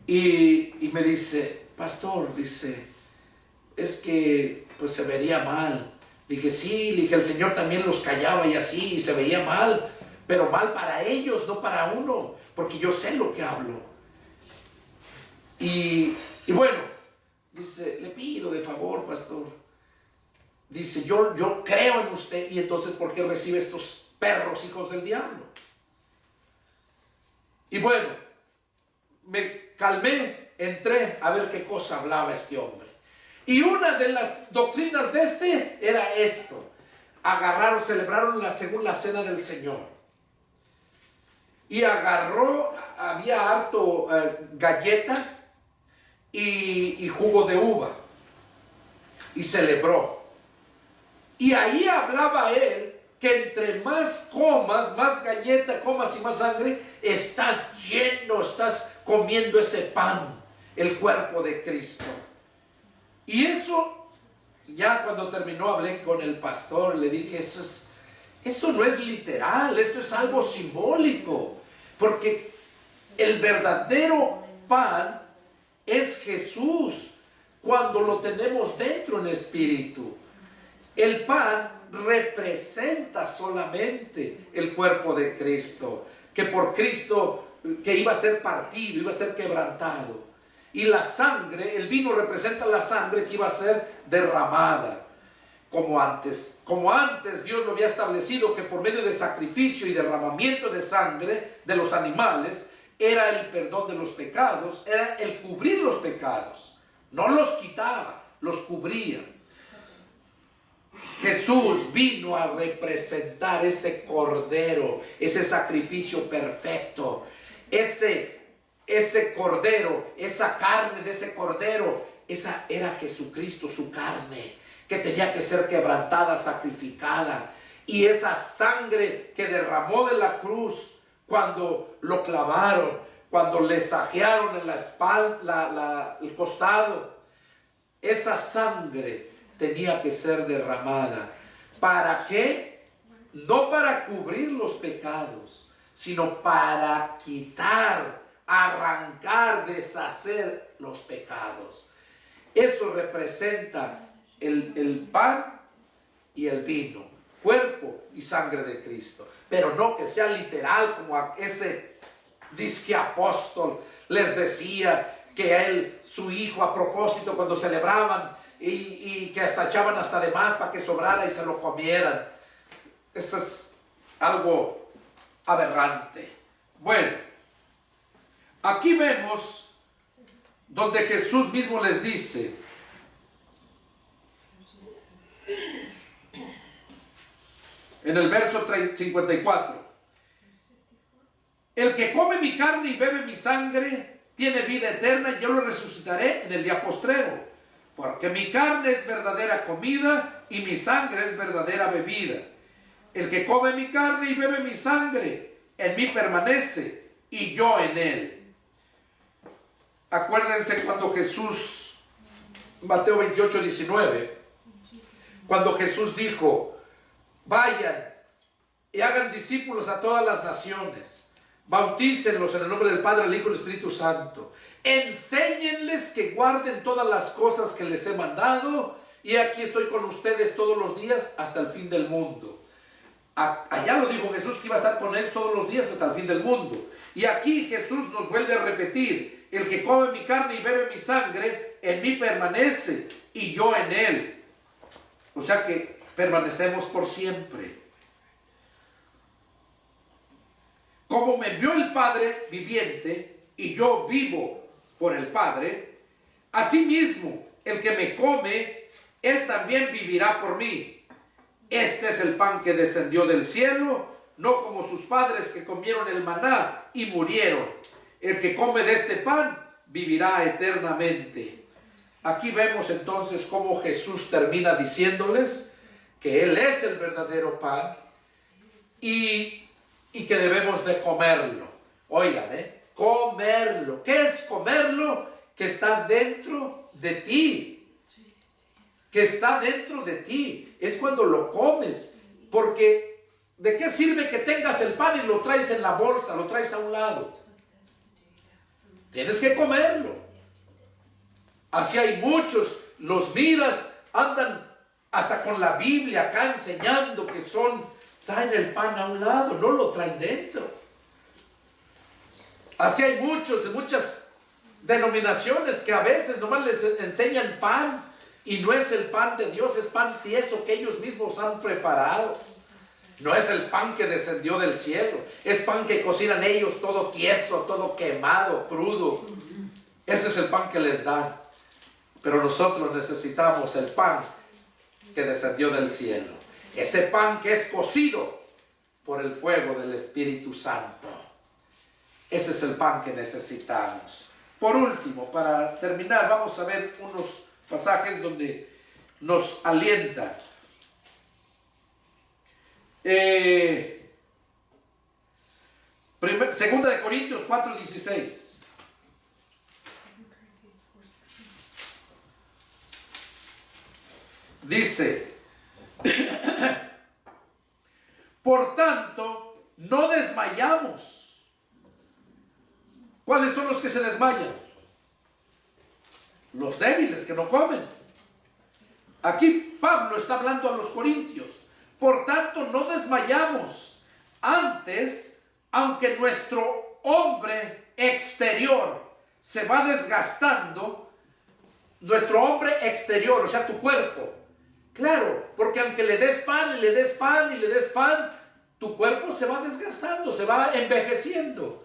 Y me dice, pastor, dice, es que pues se vería mal. Le dije, sí, le dije, el Señor también los callaba y así, y se veía mal, pero mal para ellos, no para uno, porque yo sé lo que hablo. Y bueno, dice, le pido de favor, pastor. Dice, yo creo en usted, y entonces, ¿por qué recibe estos perros hijos del diablo? Y bueno, me calmé, entré a ver qué cosa hablaba este hombre. Y una de las doctrinas de este era esto: agarraron, celebraron la segunda cena del Señor. Y agarró, había harto galleta y jugo de uva. Y celebró. Y ahí hablaba él que entre más comas, más galleta comas y más sangre, estás lleno, estás comiendo ese pan, el cuerpo de Cristo. Y eso, ya cuando terminó hablé con el pastor, le dije, eso no es literal, esto es algo simbólico, porque el verdadero pan es Jesús cuando lo tenemos dentro en espíritu. El pan representa solamente el cuerpo de Cristo, que por Cristo, que iba a ser partido, iba a ser quebrantado. Y la sangre, el vino representa la sangre que iba a ser derramada, como antes. Como antes Dios lo había establecido, que por medio de sacrificio y derramamiento de sangre de los animales, era el perdón de los pecados, era el cubrir los pecados. No los quitaba, los cubría. Jesús vino a representar ese cordero, ese sacrificio perfecto, ese cordero, esa carne de ese cordero, esa era Jesucristo, su carne, que tenía que ser quebrantada, sacrificada. Y esa sangre que derramó de la cruz cuando lo clavaron, cuando le sajearon en la espalda, el costado, esa sangre tenía que ser derramada. ¿Para qué? No para cubrir los pecados, sino para quitar, arrancar, deshacer los pecados. Eso representa el pan y el vino, cuerpo y sangre de Cristo. Pero no que sea literal como ese disque apóstol les decía, que él, su hijo, a propósito cuando celebraban y que hasta echaban hasta de más para que sobrara y se lo comieran. Eso es algo aberrante. Bueno, aquí vemos donde Jesús mismo les dice, en el verso 54, el que come mi carne y bebe mi sangre tiene vida eterna, y yo lo resucitaré en el día postrero. Porque mi carne es verdadera comida y mi sangre es verdadera bebida. El que come mi carne y bebe mi sangre, en mí permanece y yo en él. Acuérdense cuando Jesús, Mateo 28, 19, cuando Jesús dijo, vayan y hagan discípulos a todas las naciones. Bautícenlos en el nombre del Padre, el Hijo y el Espíritu Santo. Enséñenles que guarden todas las cosas que les he mandado. Y aquí estoy con ustedes todos los días hasta el fin del mundo. Allá lo dijo Jesús que iba a estar con ellos todos los días hasta el fin del mundo. Y aquí Jesús nos vuelve a repetir. el que come mi carne y bebe mi sangre, en mí permanece y yo en él. O sea que permanecemos por siempre. Como me envió el Padre viviente y yo vivo por el Padre, asimismo el que me come, él también vivirá por mí. Este es el pan que descendió del cielo, no como sus padres que comieron el maná y murieron. El que come de este pan vivirá eternamente. Aquí vemos entonces cómo Jesús termina diciéndoles que Él es el verdadero pan y que debemos de comerlo. Oigan, comerlo. ¿Qué es comerlo? Que está dentro de ti. Que está dentro de ti. Es cuando lo comes. Porque ¿de qué sirve que tengas el pan y lo traes en la bolsa, lo traes a un lado? Tienes que comerlo. Así hay muchos, los miras, andan hasta con la Biblia acá enseñando que traen el pan a un lado, no lo traen dentro. Así hay muchos de muchas denominaciones que a veces nomás les enseñan pan y no es el pan de Dios, es pan tieso que ellos mismos han preparado. No es el pan que descendió del cielo, es pan que cocinan ellos todo tieso, todo quemado, crudo. Ese es el pan que les dan. Pero nosotros necesitamos el pan que descendió del cielo. Ese pan que es cocido por el fuego del Espíritu Santo. Ese es el pan que necesitamos. Por último, para terminar, vamos a ver unos pasajes donde nos alienta. Segunda de Corintios 4:16. Dice: por tanto, no desmayamos. ¿Cuáles son los que se desmayan? Los débiles que no comen. Aquí Pablo está hablando a los corintios. Por tanto, no desmayamos. Antes, aunque nuestro hombre exterior se va desgastando, nuestro hombre exterior, o sea, tu cuerpo. Claro, porque aunque le des pan y le des pan y le des pan, tu cuerpo se va desgastando, se va envejeciendo.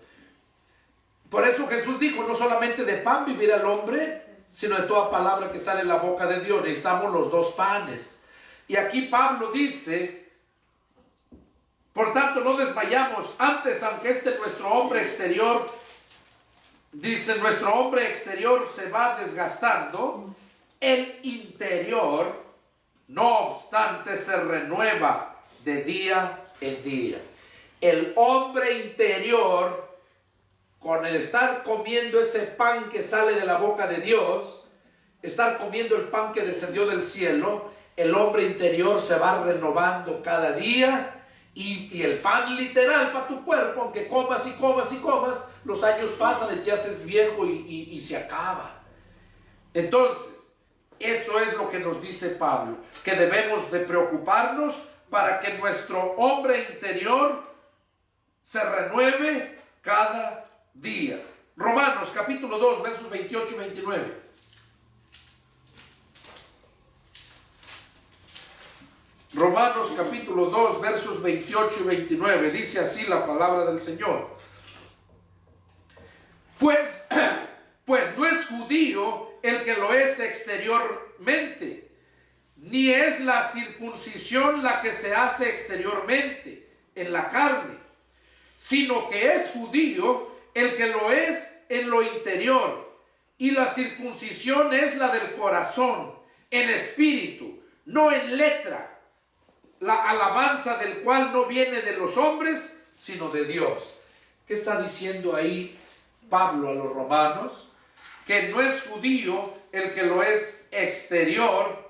Por eso Jesús dijo, no solamente de pan vivirá el hombre, sino de toda palabra que sale de la boca de Dios. Necesitamos los dos panes. Y aquí Pablo dice, por tanto no desmayamos. Antes, aunque nuestro hombre exterior, dice, nuestro hombre exterior se va desgastando, el interior, no obstante, se renueva de día en día. El hombre interior, con el estar comiendo ese pan que sale de la boca de Dios, estar comiendo el pan que descendió del cielo, el hombre interior se va renovando cada día y el pan literal para tu cuerpo, aunque comas y comas y comas, los años pasan y te haces viejo y se acaba. Entonces, eso es lo que nos dice Pablo, que debemos de preocuparnos para que nuestro hombre interior se renueve cada día. Romanos capítulo 2, versos 28 y 29. Romanos capítulo 2, versos 28 y 29. Dice así la palabra del Señor. Pues no es judío el que lo es exteriormente, ni es la circuncisión la que se hace exteriormente en la carne, sino que es judío el que lo es en lo interior, y la circuncisión es la del corazón, en espíritu, no en letra, la alabanza del cual no viene de los hombres, sino de Dios. ¿Qué está diciendo ahí Pablo a los romanos? Que no es judío el que lo es exterior,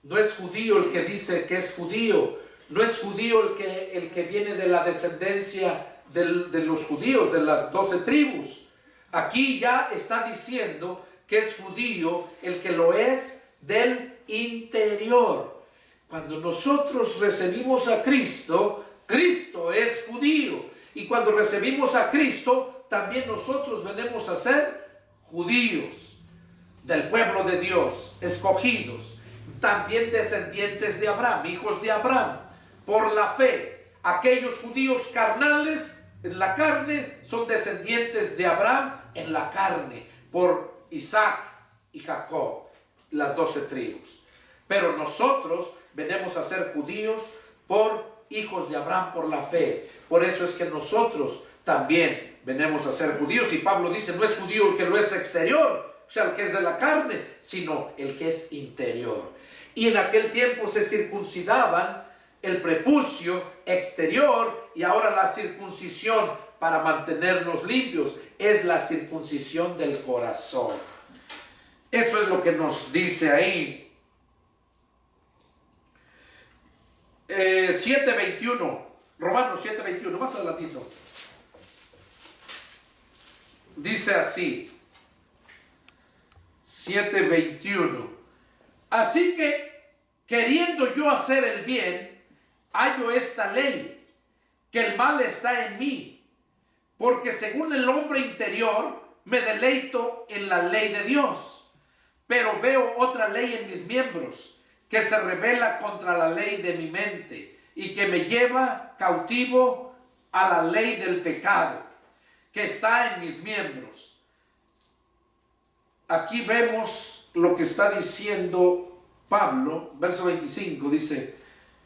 no es judío el que dice que es judío, no es judío el que viene de la descendencia de los judíos, de las 12 tribus. Aquí ya está diciendo que es judío el que lo es del interior. Cuando nosotros recibimos a Cristo, Cristo es judío. Y cuando recibimos a Cristo, también nosotros venimos a ser judíos del pueblo de Dios, escogidos, también descendientes de Abraham, hijos de Abraham, por la fe. Aquellos judíos carnales en la carne son descendientes de Abraham en la carne, por Isaac y Jacob, las 12 tribus. Pero nosotros venimos a ser judíos por hijos de Abraham por la fe. Por eso es que nosotros también venimos a ser judíos. Y Pablo dice, no es judío el que lo es exterior, o sea, el que es de la carne, sino el que es interior. Y en aquel tiempo se circuncidaban el prepucio exterior, y ahora la circuncisión para mantenernos limpios es la circuncisión del corazón. Eso es lo que nos dice ahí. 7:21, Romanos 7:21, más adelantito. Dice así, 7:21. Así que, queriendo yo hacer el bien, hallo esta ley, que el mal está en mí, porque según el hombre interior me deleito en la ley de Dios, pero veo otra ley en mis miembros, que se rebela contra la ley de mi mente y que me lleva cautivo a la ley del pecado que está en mis miembros. Aquí vemos lo que está diciendo Pablo, verso 25, dice,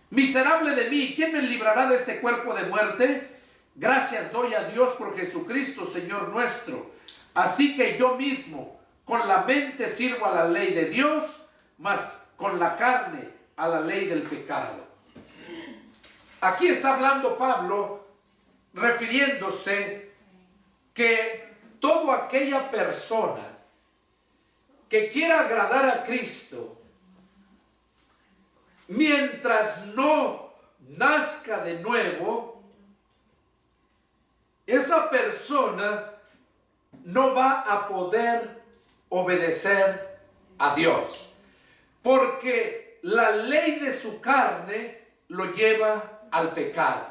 miserable de mí, ¿quién me librará de este cuerpo de muerte? Gracias doy a Dios por Jesucristo, Señor nuestro. Así que yo mismo con la mente sirvo a la ley de Dios, mas con la carne a la ley del pecado. Aquí está hablando Pablo refiriéndose que toda aquella persona que quiera agradar a Cristo, mientras no nazca de nuevo, esa persona no va a poder obedecer a Dios, porque la ley de su carne lo lleva al pecado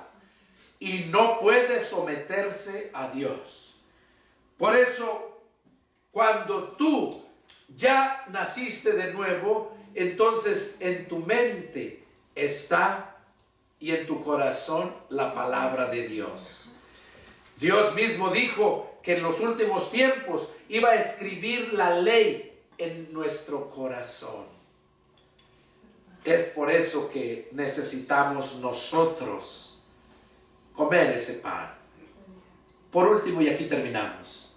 y no puede someterse a Dios. Por eso, cuando tú ya naciste de nuevo, entonces en tu mente está y en tu corazón la palabra de Dios. Dios mismo dijo que en los últimos tiempos iba a escribir la ley en nuestro corazón. Es por eso que necesitamos nosotros comer ese pan. Por último, y aquí terminamos,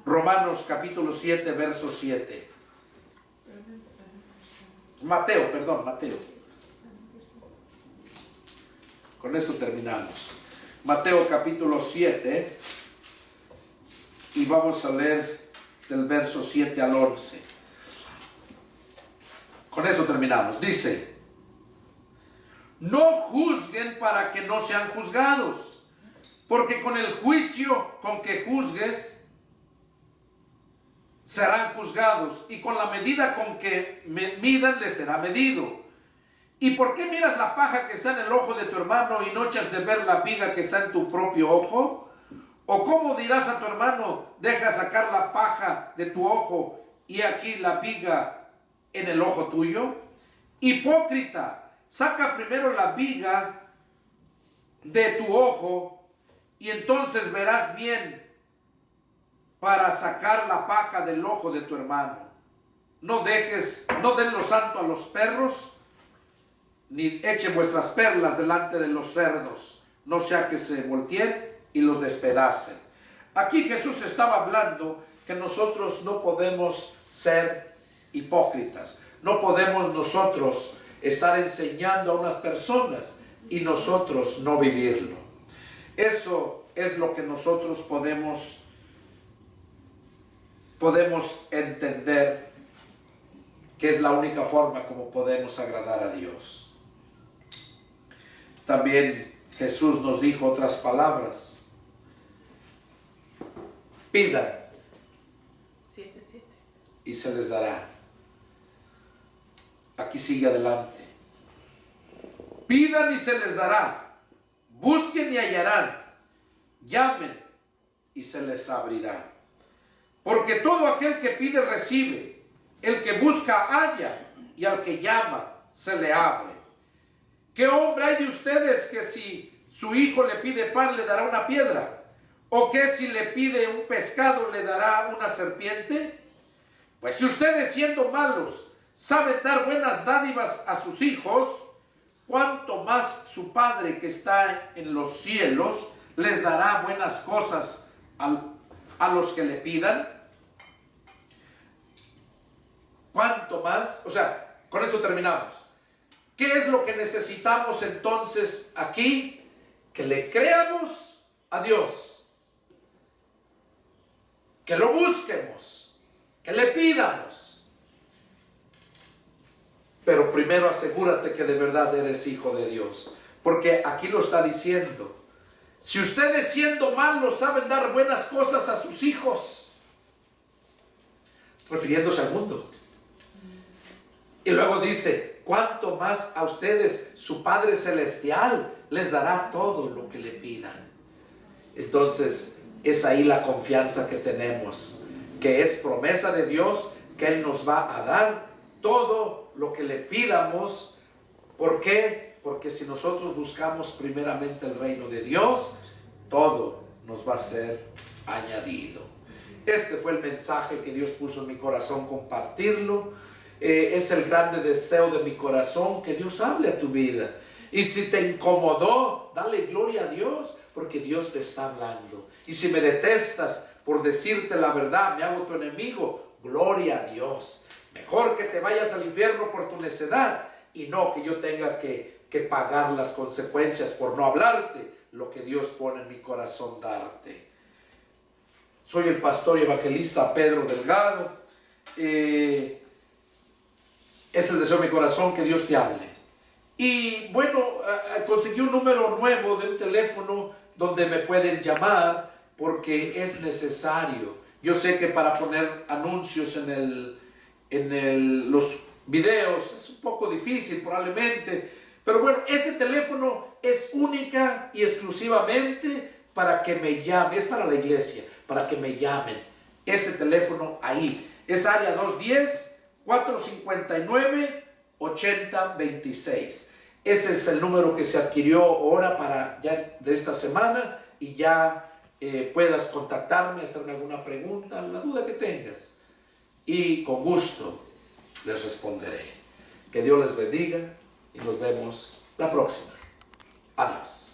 Romanos capítulo 7, verso 7. Mateo. Con eso terminamos. Mateo capítulo 7, y vamos a leer del verso 7 al 11. Con eso terminamos. Dice, no juzguen para que no sean juzgados, porque con el juicio con que juzgues serán juzgados, y con la medida con que midan les será medido. ¿Y por qué miras la paja que está en el ojo de tu hermano y no echas de ver la viga que está en tu propio ojo? ¿O cómo dirás a tu hermano, deja sacar la paja de tu ojo y aquí la viga en el ojo tuyo? Hipócrita, saca primero la viga de tu ojo y entonces verás bien para sacar la paja del ojo de tu hermano. No den lo santo a los perros, ni echen vuestras perlas delante de los cerdos, no sea que se volteen y los despedacen. Aquí Jesús estaba hablando que nosotros no podemos ser hipócritas. No podemos nosotros estar enseñando a unas personas y nosotros no vivirlo. Eso es lo que nosotros podemos entender, que es la única forma como podemos agradar a Dios. También Jesús nos dijo otras palabras. Pidan 7:7 y se les dará. Aquí sigue adelante. Pidan y se les dará. Busquen y hallarán. llamen y se les abrirá. Porque todo aquel que pide recibe, el que busca halla, y al que llama se le abre. ¿Qué hombre hay de ustedes que si su hijo le pide pan le dará una piedra? ¿O que si le pide un pescado le dará una serpiente? Pues si ustedes siendo malos saben dar buenas dádivas a sus hijos, cuánto más su Padre que está en los cielos les dará buenas cosas a los que le pidan. ¿Cuánto más? O sea, con esto terminamos. ¿Qué es lo que necesitamos entonces aquí? Que le creamos a Dios, que lo busquemos, que le pidamos. Pero primero asegúrate que de verdad eres hijo de Dios, porque aquí lo está diciendo. Si ustedes siendo malos saben dar buenas cosas a sus hijos, refiriéndose al mundo. Y luego dice, cuánto más a ustedes su Padre Celestial les dará todo lo que le pidan. Entonces es ahí la confianza que tenemos, que es promesa de Dios, que Él nos va a dar todo lo que le pidamos. ¿Por qué? Porque si nosotros buscamos primeramente el reino de Dios, todo nos va a ser añadido. Este fue el mensaje que Dios puso en mi corazón compartirlo. Es el grande deseo de mi corazón que Dios hable a tu vida. Y si te incomodó, dale gloria a Dios, porque Dios te está hablando. Y si me detestas por decirte la verdad, me hago tu enemigo, gloria a Dios. Mejor que te vayas al infierno por tu necedad y no que yo tenga que pagar las consecuencias por no hablarte lo que Dios pone en mi corazón darte. Soy el pastor y evangelista Pedro Delgado. Es el deseo de mi corazón que Dios te hable. Y bueno, conseguí un número nuevo de un teléfono donde me pueden llamar porque es necesario. Yo sé que para poner anuncios en los videos es un poco difícil probablemente, pero bueno, este teléfono es única y exclusivamente para que me llamen, es para la iglesia, para que me llamen. Ese teléfono ahí es área 210-459-8026. Ese es el número que se adquirió ahora para ya de esta semana y ya puedas contactarme, hacerme alguna pregunta, la duda que tengas. Y con gusto les responderé. Que Dios les bendiga y nos vemos la próxima. Adiós.